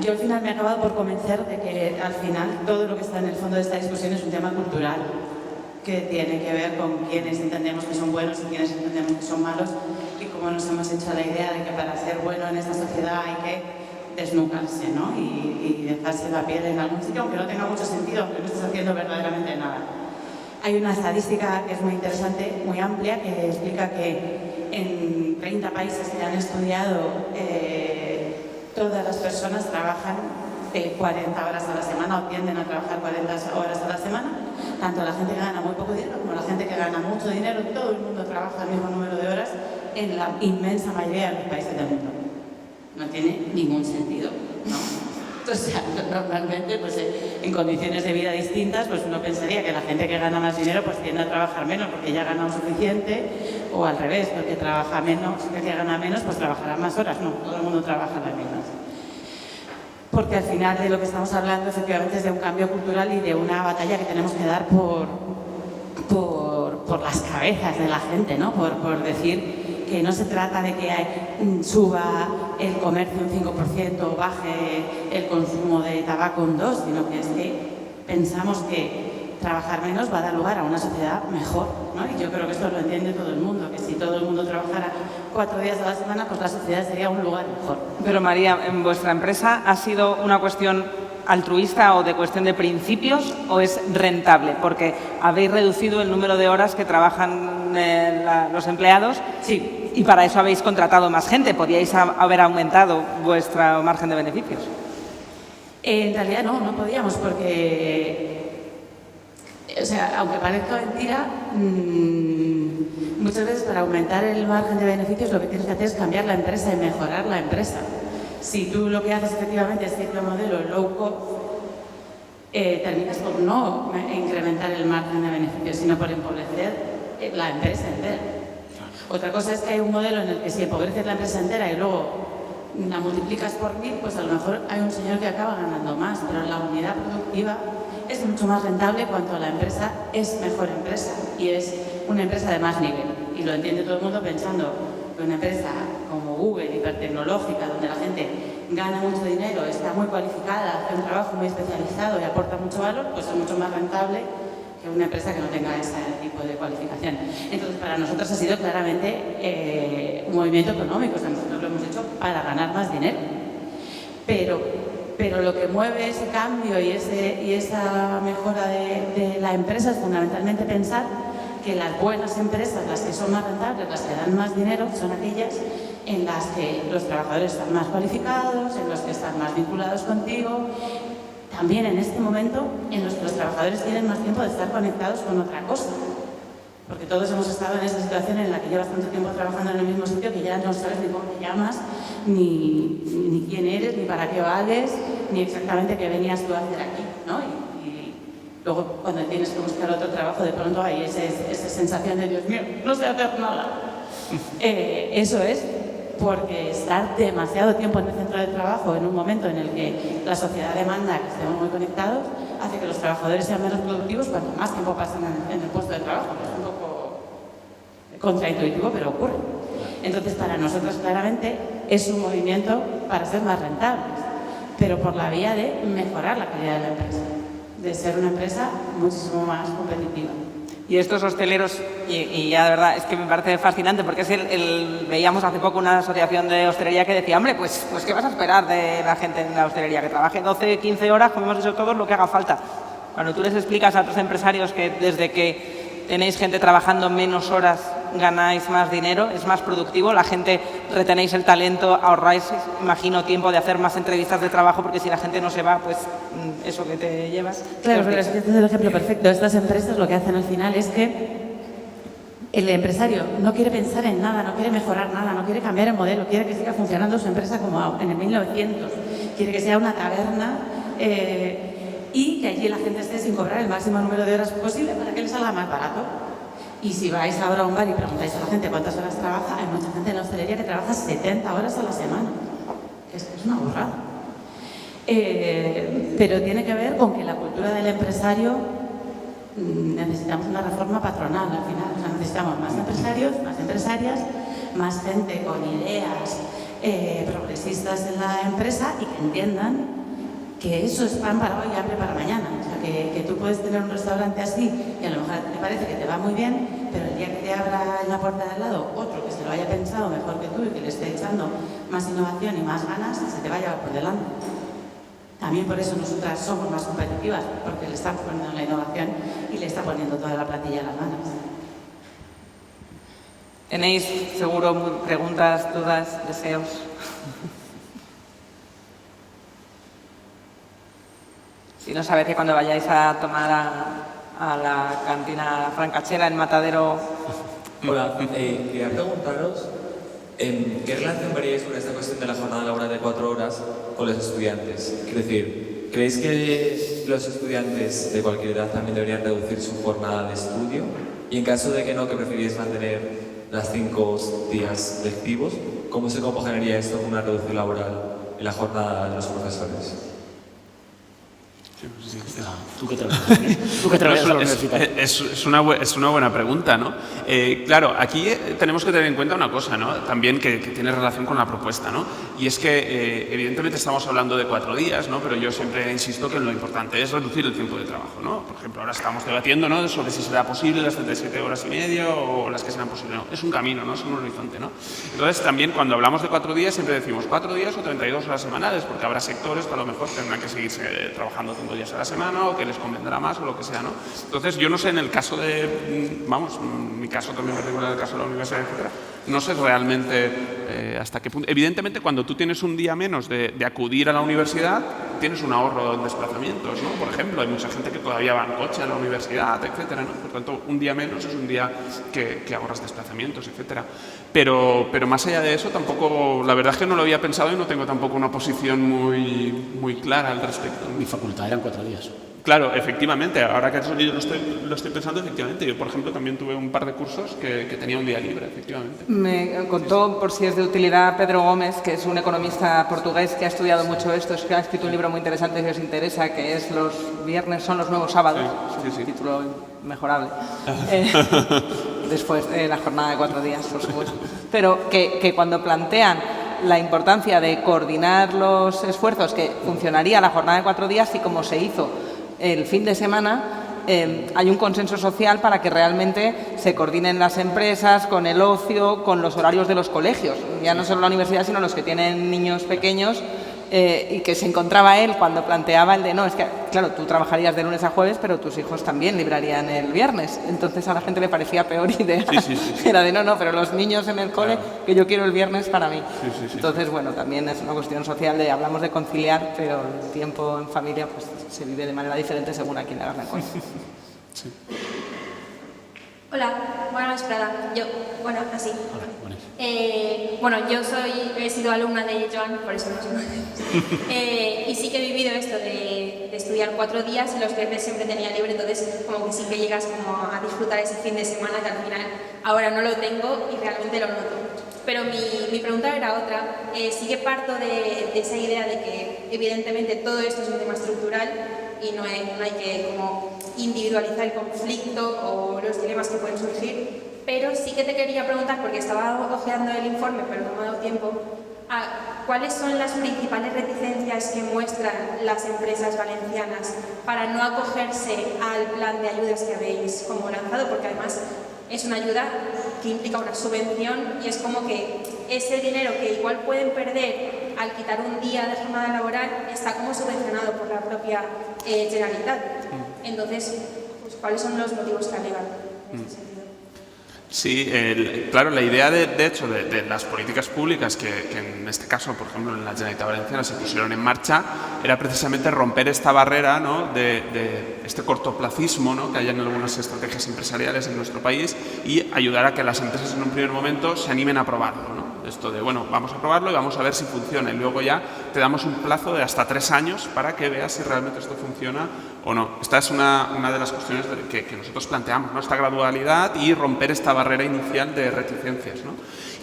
Yo al final me he acabado por convencer de que al final todo lo que está en el fondo de esta discusión es un tema cultural que tiene que ver con quiénes entendemos que son buenos y quiénes entendemos que son malos y cómo nos hemos hecho la idea de que para ser bueno en esta sociedad hay que desnucarse, ¿no? Y dejarse la piel en algún sitio, aunque no tenga mucho sentido, aunque no estés haciendo verdaderamente nada. Hay una estadística que es muy interesante, muy amplia, que explica que en 30 países que han estudiado todas las personas trabajan 40 horas a la semana o tienden a trabajar 40 horas a la semana. Tanto la gente que gana muy poco dinero como la gente que gana mucho dinero, todo el mundo trabaja el mismo número de horas en la inmensa mayoría de los países del mundo. No tiene ningún sentido, ¿no? O sea, normalmente, pues, en condiciones de vida distintas, pues uno pensaría que la gente que gana más dinero pues tiende a trabajar menos porque ya ha ganado suficiente, o al revés, porque trabaja menos, el que gana menos, pues trabajará más horas. No, todo el mundo trabaja las mismas. Porque al final de lo que estamos hablando efectivamente es de un cambio cultural y de una batalla que tenemos que dar por las cabezas de la gente, ¿no? Por decir que no se trata de que suba el comercio un 5% o baje el consumo de tabaco un 2%, sino que es que pensamos que trabajar menos va a dar lugar a una sociedad mejor, ¿no? Y yo creo que esto lo entiende todo el mundo, que si todo el mundo trabajara 4 días a la semana, pues la sociedad sería un lugar mejor. Pero María, ¿en vuestra empresa ha sido una cuestión altruista o de cuestión de principios o es rentable? Porque habéis reducido el número de horas que trabajan los empleados. Sí. Y para eso habéis contratado más gente. ¿Podíais haber aumentado vuestro margen de beneficios? En realidad no podíamos porque, o sea, aunque parezca mentira, muchas veces para aumentar el margen de beneficios lo que tienes que hacer es cambiar la empresa y mejorar la empresa. Si tú lo que haces efectivamente es cierto modelo low cost, terminas por no incrementar el margen de beneficios, sino por empobrecer la empresa entera. Otra cosa es que hay un modelo en el que si empobreces la empresa entera y luego la multiplicas por 1000, pues a lo mejor hay un señor que acaba ganando más, pero la unidad productiva es mucho más rentable cuanto la empresa es mejor empresa y es una empresa de más nivel. Y lo entiende todo el mundo pensando que una empresa como Google, hipertecnológica, donde la gente gana mucho dinero, está muy cualificada, hace un trabajo muy especializado y aporta mucho valor, pues es mucho más rentable que una empresa que no tenga ese tipo de cualificación. Entonces, para nosotros ha sido claramente un movimiento económico, o sea, nosotros lo hemos hecho para ganar más dinero. Pero lo que mueve ese cambio y esa mejora de la empresa es fundamentalmente pensar que las buenas empresas, las que son más rentables, las que dan más dinero, son aquellas en las que los trabajadores están más cualificados, en los que están más vinculados contigo. También en este momento en los que los trabajadores tienen más tiempo de estar conectados con otra cosa. Porque todos hemos estado en esa situación en la que llevas tanto tiempo trabajando en el mismo sitio que ya no sabes ni cómo te llamas, ni quién eres, ni para qué vales, ni exactamente qué venías tú a hacer aquí, ¿no? Y luego cuando tienes que buscar otro trabajo, de pronto hay esa sensación de Dios mío, no sé hacer nada. Eso es porque estar demasiado tiempo en el centro de trabajo en un momento en el que la sociedad demanda que estemos muy conectados hace que los trabajadores sean menos productivos cuanto más tiempo pasan en el puesto de trabajo. Es un poco contraintuitivo, pero ocurre. Entonces, para nosotros claramente es un movimiento para ser más rentables, pero por la vía de mejorar la calidad de la empresa, de ser una empresa muchísimo más competitiva. Y estos hosteleros, y ya de verdad es que me parece fascinante porque veíamos hace poco una asociación de hostelería que decía, hombre, pues ¿qué vas a esperar de la gente en la hostelería? Que trabaje 12, 15 horas, como hemos dicho todos, lo que haga falta. Cuando tú les explicas a otros empresarios que desde que tenéis gente trabajando menos horas ganáis más dinero, es más productivo, la gente retenéis el talento, ahorráis, imagino, tiempo de hacer más entrevistas de trabajo, porque si la gente no se va, pues eso que te llevas. Claro, pero este es el ejemplo perfecto. Estas empresas lo que hacen al final es que el empresario no quiere pensar en nada, no quiere mejorar nada, no quiere cambiar el modelo, quiere que siga funcionando su empresa como en el 1900, quiere que sea una taberna y que allí la gente esté sin cobrar el máximo número de horas posible para que les salga más barato. Y si vais ahora a un bar y preguntáis a la gente cuántas horas trabaja, hay mucha gente en la hostelería que trabaja 70 horas a la semana. Es una burrada. Pero tiene que ver con que la cultura del empresario necesitamos una reforma patronal al final. O sea, necesitamos más empresarios, más empresarias, más gente con ideas progresistas en la empresa y que entiendan que eso es pan para hoy y hambre para mañana. O sea, que tú puedes tener un restaurante así y a lo mejor te parece que te va muy bien, pero el día que te abra en la puerta de al lado otro que se lo haya pensado mejor que tú y que le esté echando más innovación y más ganas, se te va a llevar por delante. También por eso nosotras somos más competitivas, porque le estamos poniendo la innovación y le está poniendo toda la plantilla a las manos. Tenéis seguro preguntas, dudas, deseos. Si no, sabéis que cuando vayáis a tomar a la cantina Francachela en Matadero... Hola, quería preguntaros ¿qué relación veríais con esta cuestión de la jornada laboral de 4 horas con los estudiantes? Quiero decir, ¿creéis que los estudiantes de cualquier edad también deberían reducir su jornada de estudio? Y en caso de que no, que preferís mantener las 5 días lectivos, ¿cómo se compaginaría esto con una reducción laboral en la jornada de los profesores? ¿Tú qué trabajas en la universidad? Es una buena pregunta, ¿no? Claro, aquí tenemos que tener en cuenta una cosa, ¿no? También que tiene relación con la propuesta, ¿no? Y es que evidentemente estamos hablando de 4 días, ¿no? Pero yo siempre insisto que lo importante es reducir el tiempo de trabajo, ¿no? Por ejemplo, ahora estamos debatiendo, ¿no?, sobre si será posible las 37 horas y media o las que serán posibles. No, es un camino, ¿no? Es un horizonte, ¿no? Entonces, también cuando hablamos de 4 días siempre decimos 4 días o 32 horas semanales, porque habrá sectores que a lo mejor tendrán que seguirse trabajando 5 días a la semana o que les convendrá más o lo que sea, ¿no? Entonces, yo no sé en el caso de, vamos, mi caso también particular, el caso de la universidad, etcétera, no sé realmente hasta qué punto. Evidentemente, cuando tú tienes un día menos de acudir a la universidad, tienes un ahorro en desplazamientos, ¿no? Por ejemplo, hay mucha gente que todavía va en coche a la universidad, etcétera, ¿no? Por tanto, un día menos es un día que ahorras desplazamientos, etcétera. Pero más allá de eso, tampoco, la verdad es que no lo había pensado y no tengo tampoco una posición muy clara al respecto. Mi facultad eran 4 días. Claro, efectivamente, ahora que lo estoy pensando, efectivamente. Yo, por ejemplo, también tuve un par de cursos que tenía un día libre, efectivamente. Me contó, por si es de utilidad, Pedro Gómez, que es un economista portugués que ha estudiado mucho esto, ha escrito un libro muy interesante si os interesa, que es Los viernes son los nuevos sábados. Sí, es un sí. título mejorable. Después de la jornada de 4 días, por supuesto. Pero que cuando plantean la importancia de coordinar los esfuerzos, que funcionaría la jornada de 4 días y como se hizo el fin de semana, hay un consenso social para que realmente se coordinen las empresas con el ocio, con los horarios de los colegios, ya no solo la universidad, sino los que tienen niños pequeños, y que se encontraba él cuando planteaba el de, no, es que, claro, tú trabajarías de lunes a jueves, pero tus hijos también librarían el viernes. Entonces a la gente le parecía peor idea. Sí. Era de, no, pero los niños en el cole, que yo quiero el viernes para mí. Sí. Entonces, bueno, también es una cuestión social de, hablamos de conciliar, pero el tiempo en familia pues se vive de manera diferente según a quién le hagas la cosa. Sí. Hola, buenas Prada. Yo, bueno, así. Hola, buenas. Yo he sido alumna de Joan, por eso no sé. Y sí que he vivido esto de estudiar 4 días y los viernes siempre tenía libre, entonces como que sí que llegas como a disfrutar ese fin de semana que al final ahora no lo tengo y realmente lo noto. Pero mi pregunta era otra. Sí que parto de esa idea de que evidentemente todo esto es un tema estructural y no hay que como individualizar el conflicto o los dilemas que pueden surgir, pero sí que te quería preguntar, porque estaba ojeando el informe pero no me ha dado tiempo, ¿cuáles son las principales reticencias que muestran las empresas valencianas para no acogerse al plan de ayudas que habéis como lanzado? Porque además es una ayuda que implica una subvención y es como que ese dinero que igual pueden perder al quitar un día de jornada laboral está como subvencionado por la propia Generalitat. Entonces, pues, ¿cuáles son los motivos que alegan en ese sentido? Sí, claro, la idea de hecho de las políticas públicas que en este caso, por ejemplo, en la Generalitat Valenciana se pusieron en marcha era precisamente romper esta barrera, ¿no?, de este cortoplacismo, ¿no?, que hay en algunas estrategias empresariales en nuestro país y ayudar a que las empresas en un primer momento se animen a probarlo, ¿no? Esto de, bueno, vamos a probarlo y vamos a ver si funciona y luego ya te damos un plazo de hasta 3 años para que veas si realmente esto funciona o no. Esta es una de las cuestiones que nosotros planteamos, ¿no?, esta gradualidad y romper esta barrera inicial de reticencias, ¿no?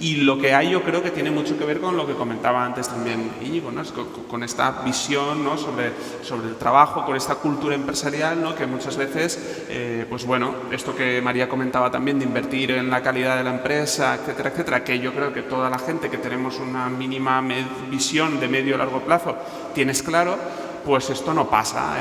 Y lo que hay yo creo que tiene mucho que ver con lo que comentaba antes también Íñigo, ¿no?, con esta visión, ¿no?, sobre el trabajo, con esta cultura empresarial, ¿no?, que muchas veces, pues bueno, esto que María comentaba también de invertir en la calidad de la empresa, etcétera, etcétera, que yo creo que toda la gente que tenemos una mínima visión de medio o largo plazo tienes claro, pues esto no pasa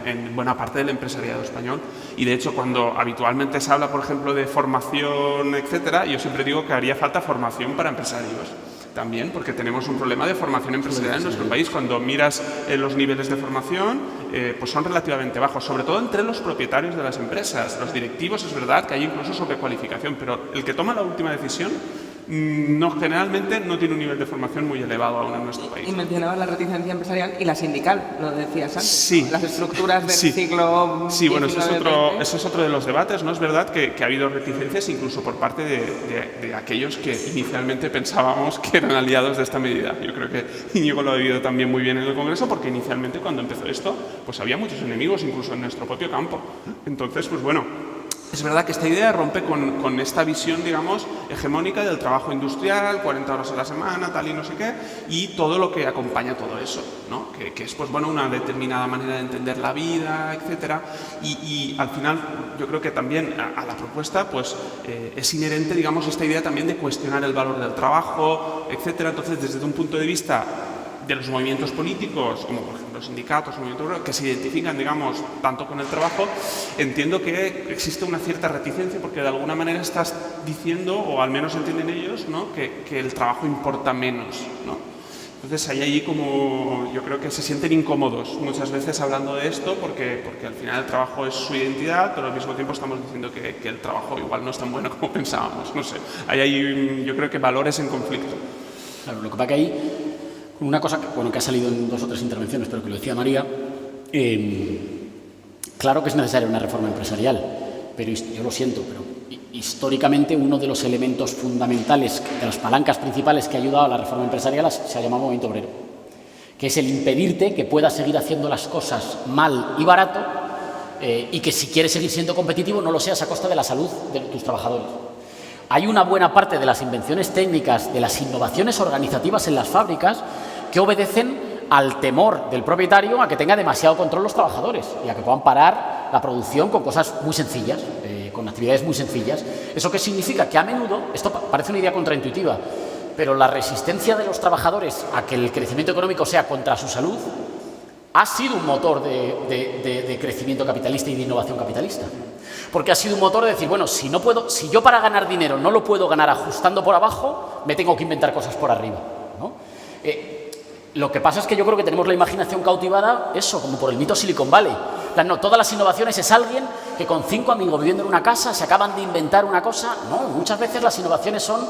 en buena parte del empresariado español. Y de hecho, cuando habitualmente se habla, por ejemplo, de formación, etcétera, yo siempre digo que haría falta formación para empresarios también, porque tenemos un problema de formación empresarial en nuestro país. Cuando miras los niveles de formación, pues son relativamente bajos, sobre todo entre los propietarios de las empresas. Los directivos, es verdad que hay incluso sobrecualificación, pero el que toma la última decisión generalmente no tiene un nivel de formación muy elevado aún en nuestro país. Y mencionabas la reticencia empresarial y la sindical, lo decías antes. Sí. Las estructuras del Sí. siglo Sí, bueno, XIX, eso es otro de los debates, ¿no? Es verdad que ha habido reticencias incluso por parte de aquellos que inicialmente pensábamos que eran aliados de esta medida. Yo creo que Íñigo lo ha vivido también muy bien en el Congreso, porque inicialmente cuando empezó esto, pues había muchos enemigos, incluso en nuestro propio campo. Entonces, pues bueno, es verdad que esta idea rompe con esta visión, digamos, hegemónica del trabajo industrial, 40 horas a la semana, tal y no sé qué, y todo lo que acompaña todo eso, ¿no? Que es, pues bueno, una determinada manera de entender la vida, etcétera. Y al final, yo creo que también a la propuesta, pues es inherente, digamos, esta idea también de cuestionar el valor del trabajo, etcétera. Entonces, desde un punto de vista de los movimientos políticos, como por ejemplo sindicatos, movimientos obreros, que se identifican, digamos, tanto con el trabajo, entiendo que existe una cierta reticencia porque de alguna manera estás diciendo, o al menos entienden ellos, ¿no?, que el trabajo importa menos, ¿no? Entonces hay ahí como, yo creo que se sienten incómodos muchas veces hablando de esto porque al final el trabajo es su identidad, pero al mismo tiempo estamos diciendo que el trabajo igual no es tan bueno como pensábamos, no sé. Hay ahí, yo creo que valores en conflicto. Claro, lo que pasa que ahí una cosa que ha salido en 2 o 3 intervenciones, pero que lo decía María, claro que es necesaria una reforma empresarial, pero yo lo siento, pero históricamente uno de los elementos fundamentales, de las palancas principales que ha ayudado a la reforma empresarial se ha llamado movimiento obrero, que es el impedirte que puedas seguir haciendo las cosas mal y barato y que si quieres seguir siendo competitivo no lo seas a costa de la salud de tus trabajadores. Hay una buena parte de las invenciones técnicas, de las innovaciones organizativas en las fábricas que obedecen al temor del propietario a que tenga demasiado control los trabajadores y a que puedan parar la producción con cosas muy sencillas, con actividades muy sencillas. ¿Eso qué significa? Que a menudo, esto parece una idea contraintuitiva, pero la resistencia de los trabajadores a que el crecimiento económico sea contra su salud ha sido un motor de crecimiento capitalista y de innovación capitalista. Porque ha sido un motor de decir, bueno, si yo para ganar dinero no lo puedo ganar ajustando por abajo, me tengo que inventar cosas por arriba, ¿no? Lo que pasa es que yo creo que tenemos la imaginación cautivada, eso, como por el mito Silicon Valley. No, todas las innovaciones es alguien que con 5 amigos viviendo en una casa se acaban de inventar una cosa. No, muchas veces las innovaciones son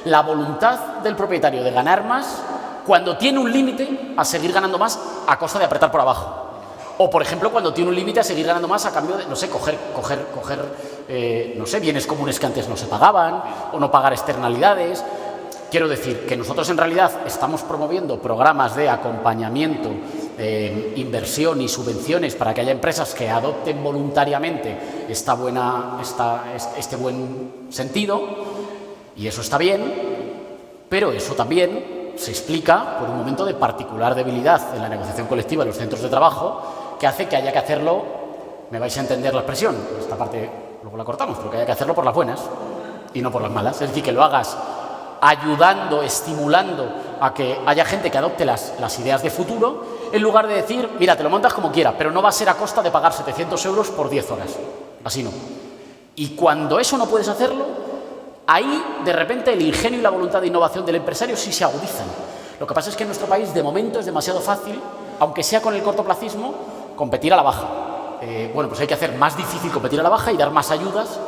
la voluntad del propietario de ganar más cuando tiene un límite a seguir ganando más a costa de apretar por abajo. O, por ejemplo, cuando tiene un límite a seguir ganando más a cambio de, no sé, coger no sé, bienes comunes que antes no se pagaban o no pagar externalidades. Quiero decir que nosotros en realidad estamos promoviendo programas de acompañamiento, inversión y subvenciones para que haya empresas que adopten voluntariamente este buen sentido, y eso está bien, pero eso también se explica por un momento de particular debilidad en la negociación colectiva de los centros de trabajo que hace que haya que hacerlo, me vais a entender la expresión, esta parte luego la cortamos, pero que haya que hacerlo por las buenas y no por las malas, es decir, que lo hagas ayudando, estimulando a que haya gente que adopte las ideas de futuro, en lugar de decir, mira, te lo montas como quieras, pero no va a ser a costa de pagar 700 euros por 10 horas. Así no. Y cuando eso no puedes hacerlo, ahí, de repente, el ingenio y la voluntad de innovación del empresario sí se agudizan. Lo que pasa es que en nuestro país, de momento, es demasiado fácil, aunque sea con el cortoplacismo, competir a la baja. Bueno, pues hay que hacer más difícil competir a la baja y dar más ayudas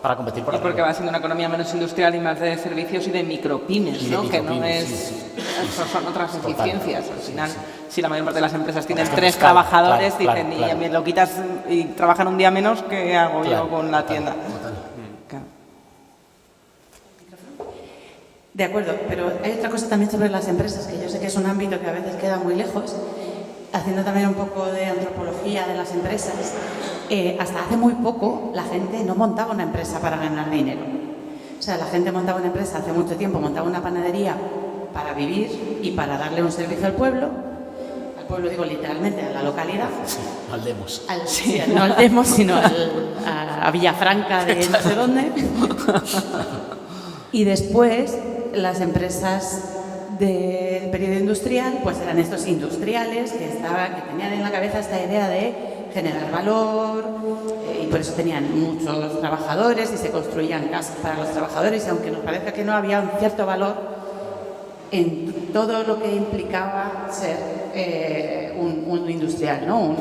Para competir por Y porque va siendo una economía menos industrial y más de servicios y de micropymes, Y de ¿no? Que no micropymes, es... sí. Eso son otras Total. eficiencias. Al final, Sí. si la mayor parte de las empresas tienen Gasto 3 fiscal, trabajadores, claro, dicen, claro. y me lo quitas y trabajan un día menos, ¿qué hago Claro, yo con la total, tienda? total. Claro. De acuerdo, pero hay otra cosa también sobre las empresas, que yo sé que es un ámbito que a veces queda muy lejos, haciendo también un poco de antropología de las empresas. Hasta hace muy poco la gente no montaba una empresa para ganar dinero. O sea, la gente montaba una empresa hace mucho tiempo, montaba una panadería para vivir y para darle un servicio al pueblo digo literalmente, a la localidad. Sí, al Demos. Sí, no al Demos, sino a Villafranca de no sé dónde. Y después las empresas del periodo industrial, pues eran estos industriales que tenían en la cabeza esta idea de generar valor, y por eso tenían muchos trabajadores y se construían casas para los trabajadores, y aunque nos parezca que no, había un cierto valor en todo lo que implicaba ser un industrial, ¿no?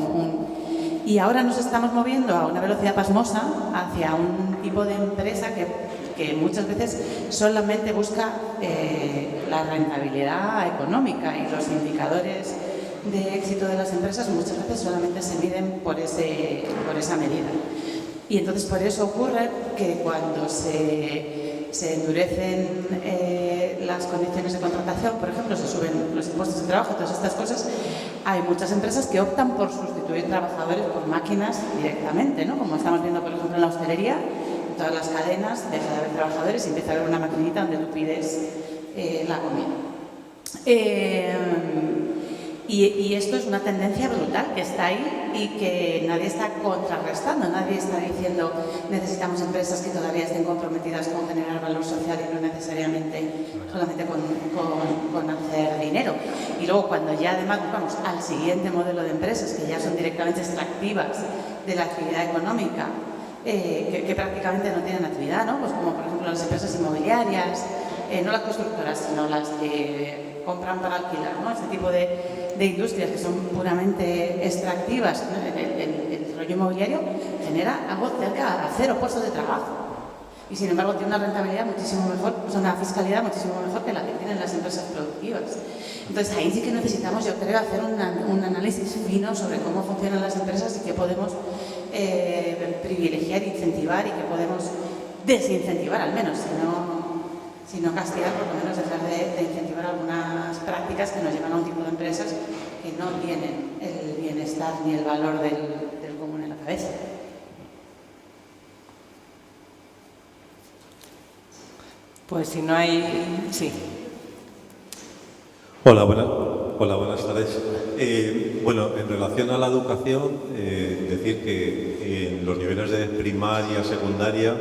Y ahora nos estamos moviendo a una velocidad pasmosa hacia un tipo de empresa que muchas veces solamente busca la rentabilidad económica, y los indicadores de éxito de las empresas muchas veces solamente se miden por esa medida. Y entonces por eso ocurre que cuando se endurecen las condiciones de contratación, por ejemplo, se suben los impuestos de trabajo, todas estas cosas, hay muchas empresas que optan por sustituir trabajadores por máquinas directamente, ¿no? Como estamos viendo, por ejemplo, en la hostelería, en todas las cadenas deja de haber trabajadores y empieza a haber una maquinita donde tú pides la comida. Y esto es una tendencia brutal que está ahí y que nadie está contrarrestando, nadie está diciendo necesitamos empresas que todavía estén comprometidas con generar valor social y no necesariamente solamente con hacer dinero. Y luego cuando ya además vamos al siguiente modelo de empresas que ya son directamente extractivas de la actividad económica, que prácticamente no tienen actividad, ¿no? Pues como por ejemplo las empresas inmobiliarias, no las constructoras, sino las que compran para alquilar, ¿no? Este tipo de industrias que son puramente extractivas. El rollo inmobiliario genera algo cerca a 0 puestos de trabajo y sin embargo tiene una rentabilidad muchísimo mejor, una fiscalidad muchísimo mejor que la que tienen las empresas productivas. Entonces ahí sí que necesitamos, yo creo, hacer un análisis fino sobre cómo funcionan las empresas y qué podemos privilegiar, incentivar y qué podemos desincentivar al menos, si no castigar, por lo menos dejar de incentivar algunas prácticas que nos llevan a un tipo de empresas que no tienen el bienestar ni el valor del común en la cabeza. Pues si no hay... Sí. Hola, buenas tardes. Bueno, en relación a la educación, decir que en los niveles de primaria, secundaria,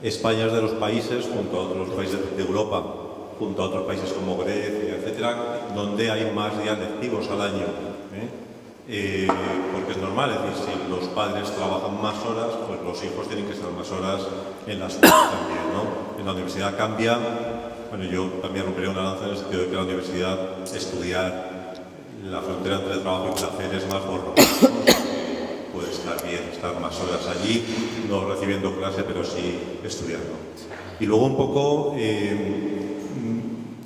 España es de los países, junto a otros países de Europa, junto a otros países como Grecia, etcétera, donde hay más días lectivos al año. Porque es normal, es decir, si los padres trabajan más horas, pues los hijos tienen que estar más horas en las escuelas también, ¿no? En la universidad cambia. Bueno, yo también rompería una lanza en el sentido de que la universidad, estudiar la frontera entre trabajo y placer es más borrosa. Puede estar bien, estar más horas allí, no recibiendo clase, pero sí estudiando. Y luego un poco,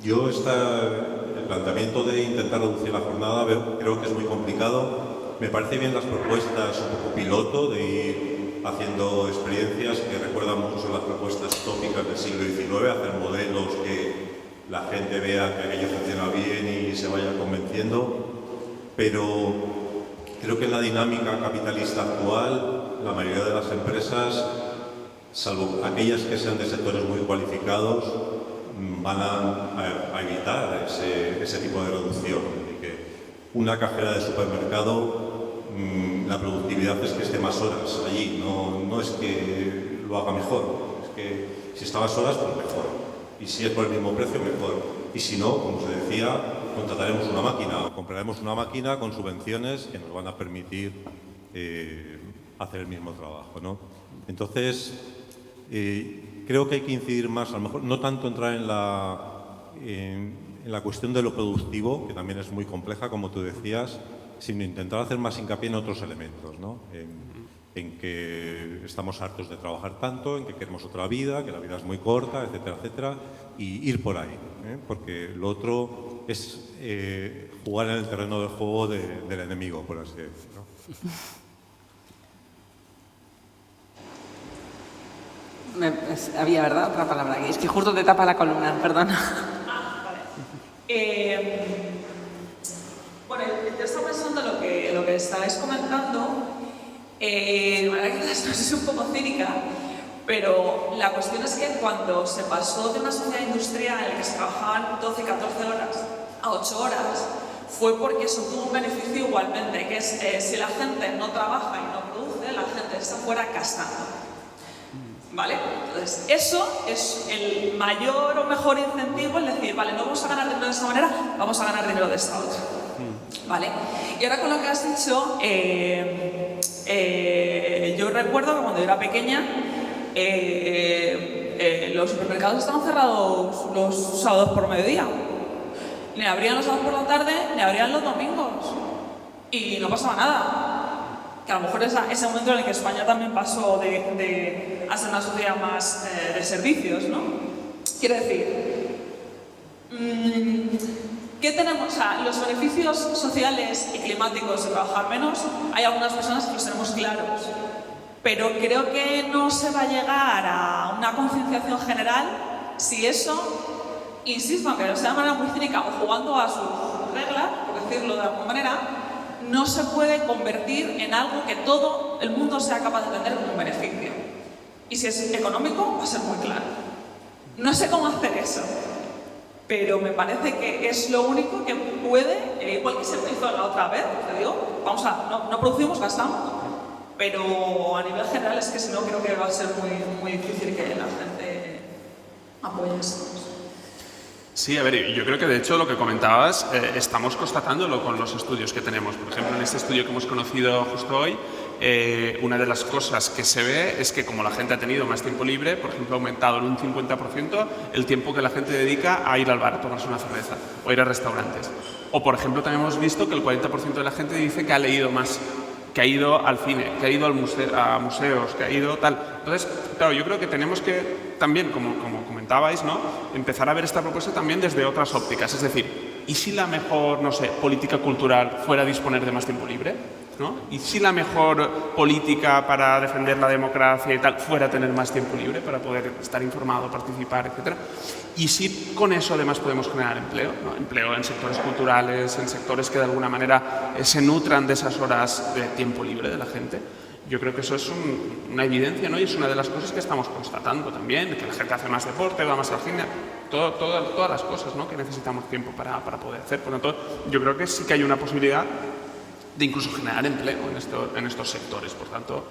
yo el planteamiento de intentar reducir la jornada creo que es muy complicado. Me parece bien las propuestas un poco piloto de ir haciendo experiencias que recuerdan mucho las propuestas tópicas del siglo XIX, hacer modelos que la gente vea que aquello funciona bien y se vaya convenciendo, pero creo que en la dinámica capitalista actual, la mayoría de las empresas, salvo aquellas que sean de sectores muy cualificados, van a evitar ese tipo de reducción. Y que una cajera de supermercado, la productividad es que esté más horas allí, no es que lo haga mejor, es que si está más horas, pues mejor. Y si es por el mismo precio, mejor. Y si no, como se decía, contrataremos una máquina o compraremos una máquina con subvenciones que nos van a permitir hacer el mismo trabajo, ¿no? Entonces, creo que hay que incidir más, a lo mejor no tanto entrar en la cuestión de lo productivo, que también es muy compleja, como tú decías, sino intentar hacer más hincapié en otros elementos, ¿no? en que estamos hartos de trabajar tanto, en que queremos otra vida, que la vida es muy corta, etcétera, etcétera, y ir por ahí, porque lo otro es jugar en el terreno del juego del enemigo, por así decirlo. Había, ¿verdad? Otra palabra aquí. Es que justo te tapa la columna, perdona. Bueno, yo estaba pensando lo que estáis comentando. La verdad que es un poco cínica, pero la cuestión es que cuando se pasó de una sociedad industrial en la que se trabajaban 12, 14 horas a 8 horas, fue porque eso tuvo un beneficio igualmente, que es si la gente no trabaja y no produce, la gente está fuera gastando. ¿Vale? Entonces, eso es el mayor o mejor incentivo, es decir, vale, no vamos a ganar dinero de esta manera, vamos a ganar dinero de esta otra. ¿Vale? Y ahora con lo que has dicho, yo recuerdo que cuando yo era pequeña, los supermercados estaban cerrados los sábados por mediodía. Ni abrían los sábados por la tarde, ni abrían los domingos. Y no pasaba nada. Que a lo mejor es ese momento en el que España también pasó de a ser una sociedad más de servicios, ¿no? Quiero decir, ¿qué tenemos? O sea, los beneficios sociales y climáticos de trabajar menos, hay algunas personas que los tenemos claros, pero creo que no se va a llegar a una concienciación general si eso, insisto, aunque sea de manera muy cínica o jugando a sus reglas, por decirlo de alguna manera, no se puede convertir en algo que todo el mundo sea capaz de entender como un beneficio. Y si es económico, va a ser muy claro. No sé cómo hacer eso, pero me parece que es lo único que puede, igual que se hizo la otra vez, te digo, vamos a, no producimos, gastamos, pero a nivel general es que si no creo que va a ser muy difícil que la gente apoye esto. Sí, a ver, yo creo que de hecho lo que comentabas estamos constatándolo con los estudios que tenemos. Por ejemplo, en este estudio que hemos conocido justo hoy, una de las cosas que se ve es que como la gente ha tenido más tiempo libre, por ejemplo, ha aumentado en un 50% el tiempo que la gente dedica a ir al bar a tomarse una cerveza o ir a restaurantes. O, por ejemplo, también hemos visto que el 40% de la gente dice que ha leído más, que ha ido al cine, que ha ido a museos, que ha ido tal. Entonces, claro, yo creo que tenemos que también, como comentabais, ¿no?, empezar a ver esta propuesta también desde otras ópticas. Es decir, ¿y si la mejor, no sé, política cultural fuera disponer de más tiempo libre? ¿No? ¿Y si la mejor política para defender la democracia y tal fuera tener más tiempo libre para poder estar informado, participar, etcétera? ¿Y si con eso además podemos generar empleo? ¿No? Empleo en sectores culturales, en sectores que de alguna manera se nutran de esas horas de tiempo libre de la gente. Yo creo que eso es una evidencia, ¿no? Y es una de las cosas que estamos constatando también, que la gente hace más deporte, va más al cine, todas las cosas, ¿no?, que necesitamos tiempo para poder hacer. Por lo tanto, yo creo que sí que hay una posibilidad de incluso generar empleo en estos sectores. Por tanto,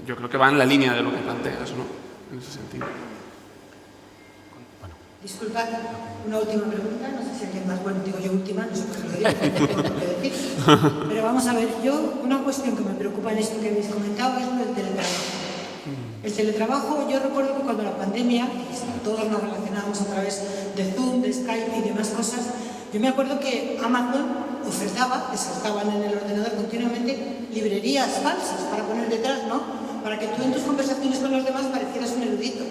yo creo que va en la línea de lo que planteas, ¿no?, en ese sentido. Disculpad, una última pregunta, no sé si alguien más, bueno, digo yo última, no sé por qué lo digo, no tengo por qué decir. Pero vamos a ver, una cuestión que me preocupa en esto que habéis comentado es lo del teletrabajo. El teletrabajo, yo recuerdo que cuando la pandemia, todos nos relacionábamos a través de Zoom, de Skype y demás cosas, yo me acuerdo que Amazon ofertaba, que saltaban en el ordenador continuamente, librerías falsas para poner detrás, ¿no?, para que tú en tus conversaciones con los demás parecieras un erudito.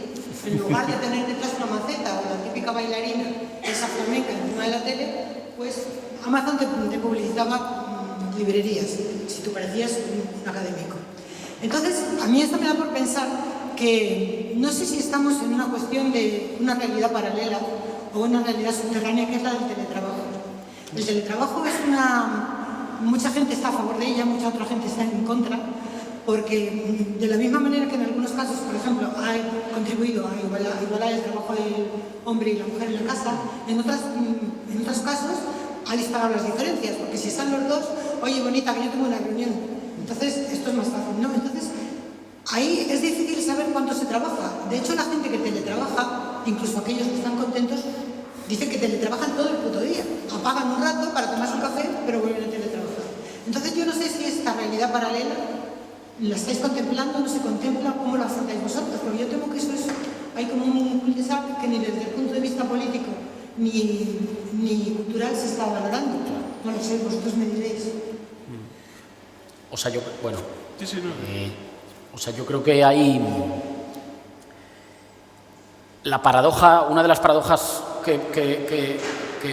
En lugar de tener detrás una maceta o la típica bailarina, esa flamenca encima de la tele, pues Amazon te publicitaba librerías, si tú parecías un académico. Entonces, a mí esto me da por pensar que no sé si estamos en una cuestión de una realidad paralela o una realidad subterránea, que es la del teletrabajo. El teletrabajo es mucha gente está a favor de ella, mucha otra gente está en contra, porque de la misma manera que en algunos casos, por ejemplo, ha contribuido a igualar el trabajo del hombre y la mujer en la casa, en otros casos ha disparado las diferencias, porque si están los dos, oye, bonita, que yo tengo una reunión, entonces esto es más fácil, ¿no? Entonces, ahí es difícil saber cuánto se trabaja. De hecho, la gente que teletrabaja, incluso aquellos que están contentos, dicen que teletrabajan todo el puto día. Apagan un rato para tomarse un café, pero vuelven a teletrabajar. Entonces, yo no sé si esta realidad paralela la estáis contemplando, no se contempla, ¿cómo lo afrontáis vosotros? Porque yo temo que eso es, hay como un cul-de-sac que ni desde el punto de vista político ni cultural se está valorando. No lo sé, vosotros me diréis. O sea, yo, bueno, Sí, sí, no. O sea, yo creo que hay la paradoja, una de las paradojas que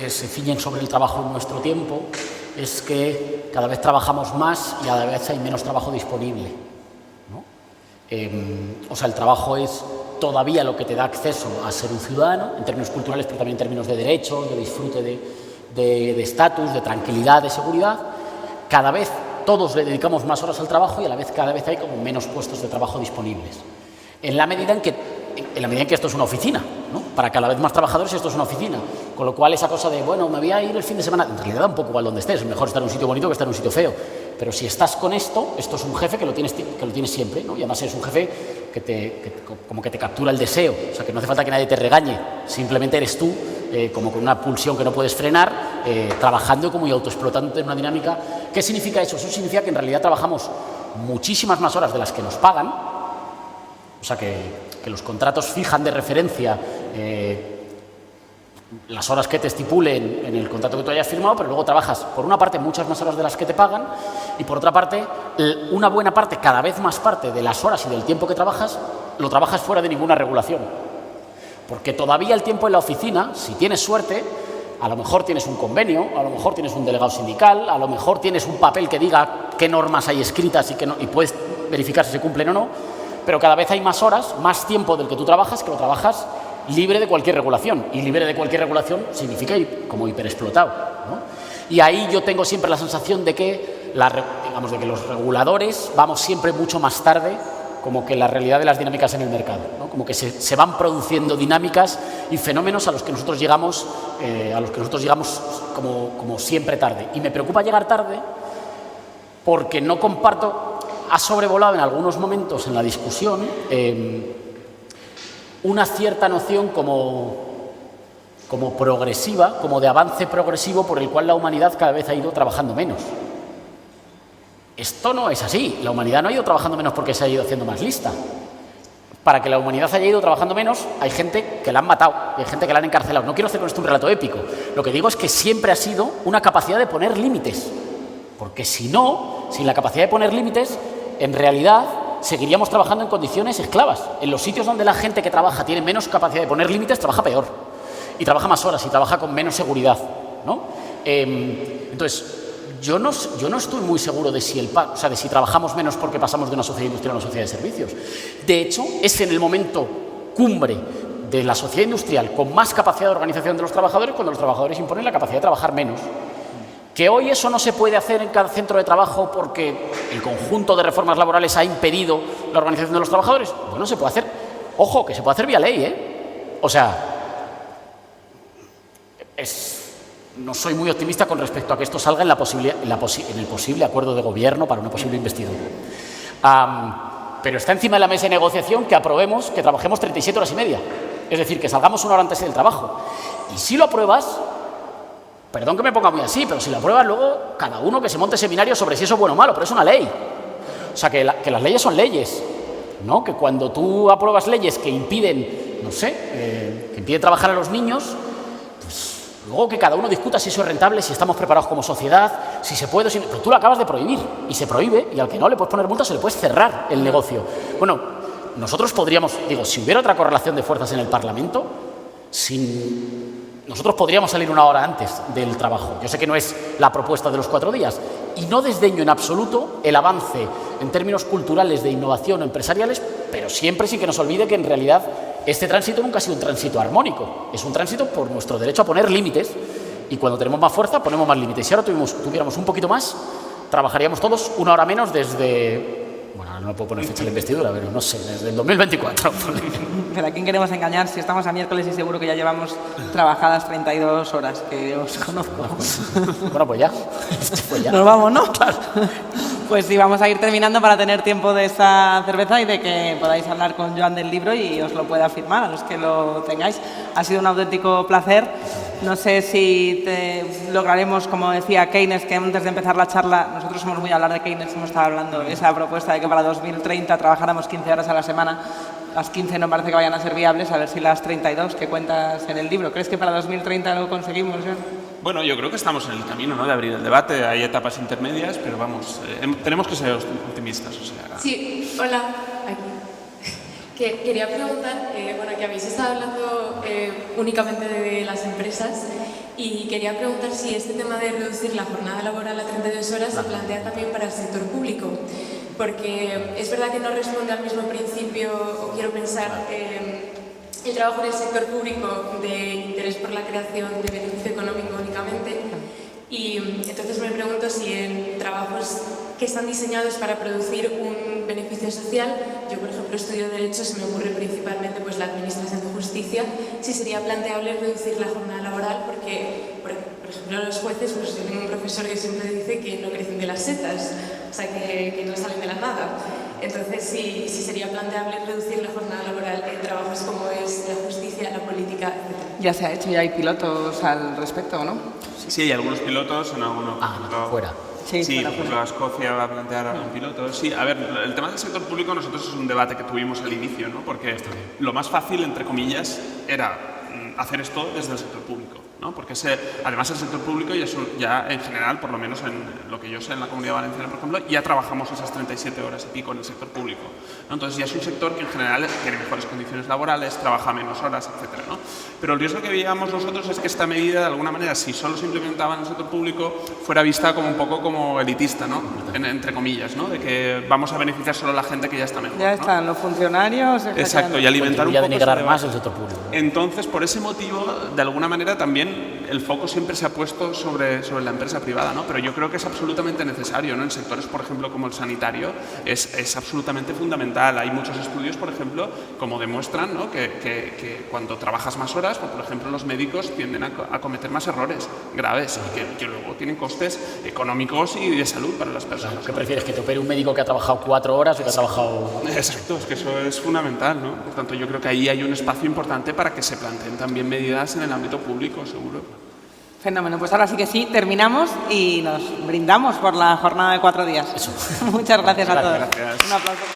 se ciñen sobre el trabajo en nuestro tiempo es que cada vez trabajamos más y cada vez hay menos trabajo disponible, ¿no? O sea, el trabajo es todavía lo que te da acceso a ser un ciudadano, en términos culturales, pero también en términos de derechos, de disfrute de estatus, de tranquilidad, de seguridad. Cada vez todos le dedicamos más horas al trabajo y a la vez cada vez hay como menos puestos de trabajo disponibles. En la medida en que esto es una oficina, ¿no? Para cada vez más trabajadores esto es una oficina. Con lo cual esa cosa de, bueno, me voy a ir el fin de semana, en realidad da un poco igual donde estés, es mejor estar en un sitio bonito que estar en un sitio feo. Pero si estás con esto es un jefe que lo tienes siempre, ¿no? Y además es un jefe como que te captura el deseo, o sea, que no hace falta que nadie te regañe, simplemente eres tú, como con una pulsión que no puedes frenar, trabajando como y autoexplotando en una dinámica. ¿Qué significa eso? Eso significa que en realidad trabajamos muchísimas más horas de las que nos pagan, o sea, que los contratos fijan de referencia las horas que te estipulen en el contrato que tú hayas firmado, pero luego trabajas, por una parte, muchas más horas de las que te pagan y, por otra parte, una buena parte, cada vez más parte de las horas y del tiempo que trabajas, lo trabajas fuera de ninguna regulación. Porque todavía el tiempo en la oficina, si tienes suerte, a lo mejor tienes un convenio, a lo mejor tienes un delegado sindical, a lo mejor tienes un papel que diga qué normas hay escritas y puedes verificar si se cumplen o no, pero cada vez hay más horas, más tiempo del que tú trabajas, que lo trabajas libre de cualquier regulación. Y libre de cualquier regulación significa como hiperexplotado, ¿no? Y ahí yo tengo siempre la sensación de que, de que los reguladores vamos siempre mucho más tarde como que la realidad de las dinámicas en el mercado, ¿no? Como que se van produciendo dinámicas y fenómenos a los que nosotros llegamos, como siempre tarde. Y me preocupa llegar tarde porque no comparto, ha sobrevolado en algunos momentos en la discusión una cierta noción como progresiva, como de avance progresivo por el cual la humanidad cada vez ha ido trabajando menos. Esto no es así. La humanidad no ha ido trabajando menos porque se ha ido haciendo más lista. Para que la humanidad haya ido trabajando menos, hay gente que la han matado, hay gente que la han encarcelado. No quiero hacer con esto un relato épico. Lo que digo es que siempre ha sido una capacidad de poner límites. Porque si no, sin la capacidad de poner límites, en realidad seguiríamos trabajando en condiciones esclavas. En los sitios donde la gente que trabaja tiene menos capacidad de poner límites, trabaja peor. Y trabaja más horas y trabaja con menos seguridad, ¿no? Entonces, yo no estoy muy seguro de si de si trabajamos menos porque pasamos de una sociedad industrial a una sociedad de servicios. De hecho, es en el momento cumbre de la sociedad industrial con más capacidad de organización de los trabajadores cuando los trabajadores imponen la capacidad de trabajar menos. Que hoy eso no se puede hacer en cada centro de trabajo porque el conjunto de reformas laborales ha impedido la organización de los trabajadores. Bueno, se puede hacer. Ojo, que se puede hacer vía ley, ¿eh? O sea, no soy muy optimista con respecto a que esto salga en el posible acuerdo de gobierno para una posible investidura. Pero está encima de la mesa de negociación que aprobemos que trabajemos 37 horas y media. Es decir, que salgamos una hora antes del trabajo. Y si lo apruebas, perdón que me ponga muy así, pero si lo apruebas luego, cada uno que se monte seminarios sobre si eso es bueno o malo, pero es una ley. O sea, que las leyes son leyes, ¿no? Que cuando tú apruebas leyes que impiden, que impiden trabajar a los niños, pues luego que cada uno discuta si eso es rentable, si estamos preparados como sociedad, si se puede o si no. Pero tú lo acabas de prohibir y se prohíbe y al que no le puedes poner multas se le puedes cerrar el negocio. Bueno, nosotros podríamos, si hubiera otra correlación de fuerzas en el Parlamento, nosotros podríamos salir una hora antes del trabajo. Yo sé que no es la propuesta de los 4 días y no desdeño en absoluto el avance en términos culturales de innovación o empresariales, pero siempre sin que nos olvide que en realidad este tránsito nunca ha sido un tránsito armónico. Es un tránsito por nuestro derecho a poner límites y cuando tenemos más fuerza ponemos más límites. Si ahora tuviéramos un poquito más, trabajaríamos todos una hora menos desde... Bueno, no puedo poner fecha de la investidura, pero no sé, desde el 2024. Pero ¿a quién queremos engañar si estamos a miércoles y seguro que ya llevamos trabajadas 32 horas, que os conozco? Bueno, pues ya. Nos vamos, ¿no? Claro. Pues sí, vamos a ir terminando para tener tiempo de esta cerveza y de que podáis hablar con Joan del libro y os lo pueda firmar a los que lo tengáis. Ha sido un auténtico placer. No sé si lograremos, como decía Keynes, que antes de empezar la charla, nosotros somos muy a hablar de Keynes, hemos estado hablando de esa propuesta de que para 2030 trabajáramos 15 horas a la semana. Las 15 no parece que vayan a ser viables, a ver si las 32 que cuentas en el libro. ¿Crees que para 2030 lo conseguimos, Joan? Bueno, yo creo que estamos en el camino, ¿no?, de abrir el debate. Hay etapas intermedias, pero vamos, tenemos que ser optimistas. O sea. Sí, hola, aquí. Que quería preguntar, bueno, que habéis estado hablando únicamente de las empresas y quería preguntar si este tema de reducir la jornada laboral a 32 horas se plantea también para el sector público. Porque es verdad que no responde al mismo principio, o quiero pensar, el trabajo en el sector público de interés por la creación de beneficio económico únicamente. Y entonces me pregunto si en trabajos que están diseñados para producir un beneficio social, yo por ejemplo estudio Derecho, se me ocurre principalmente pues, la Administración de Justicia, si sería planteable reducir la jornada laboral porque, por ejemplo, los jueces, pues yo tengo un profesor que siempre dice que no crecen de las setas, o sea que no salen de la nada. Entonces, si sería planteable reducir la jornada laboral en trabajos como es la justicia, la política, etc. Ya se ha hecho, ya hay pilotos al respecto, ¿no? Sí, hay algunos pilotos, en algunos. Fuera. Sí, por ejemplo, Escocia va a plantear un piloto. Sí, a ver, el tema del sector público nosotros es un debate que tuvimos al inicio, ¿no? Porque lo más fácil, entre comillas, era hacer esto desde el sector público, ¿no? Porque además el sector público ya en general, por lo menos en lo que yo sé en la Comunidad Valenciana, por ejemplo, ya trabajamos esas 37 horas y pico en el sector público, ¿no? Entonces ya es un sector que en general tiene mejores condiciones laborales, trabaja menos horas, etcétera, ¿no? Pero el riesgo que veíamos nosotros es que esta medida, de alguna manera, si solo se implementaba en el sector público, fuera vista como un poco como elitista, ¿no? Entre comillas, ¿no? De que vamos a beneficiar solo a la gente que ya está mejor, Ya están los funcionarios. Exacto, y alimentar un poco denigrar más el sector público. Entonces, por ese motivo, de alguna manera también el foco siempre se ha puesto sobre la empresa privada, ¿no? Pero yo creo que es absolutamente necesario, ¿no? En sectores, por ejemplo, como el sanitario, es absolutamente fundamental. Hay muchos estudios, por ejemplo, como demuestran, ¿no?, que cuando trabajas más horas, pues, por ejemplo, los médicos tienden a cometer más errores graves y que luego tienen costes económicos y de salud para las personas. ¿Qué prefieres, que te opere un médico que ha trabajado 4 horas o que ha trabajado...? Exacto, es que eso es fundamental, ¿no? Por tanto, yo creo que ahí hay un espacio importante para que se planteen también medidas en el ámbito público, seguro. Fenómeno, pues ahora sí que sí, terminamos y nos brindamos por la jornada de 4 días. Eso. Muchas gracias a todos. Gracias. Un aplauso.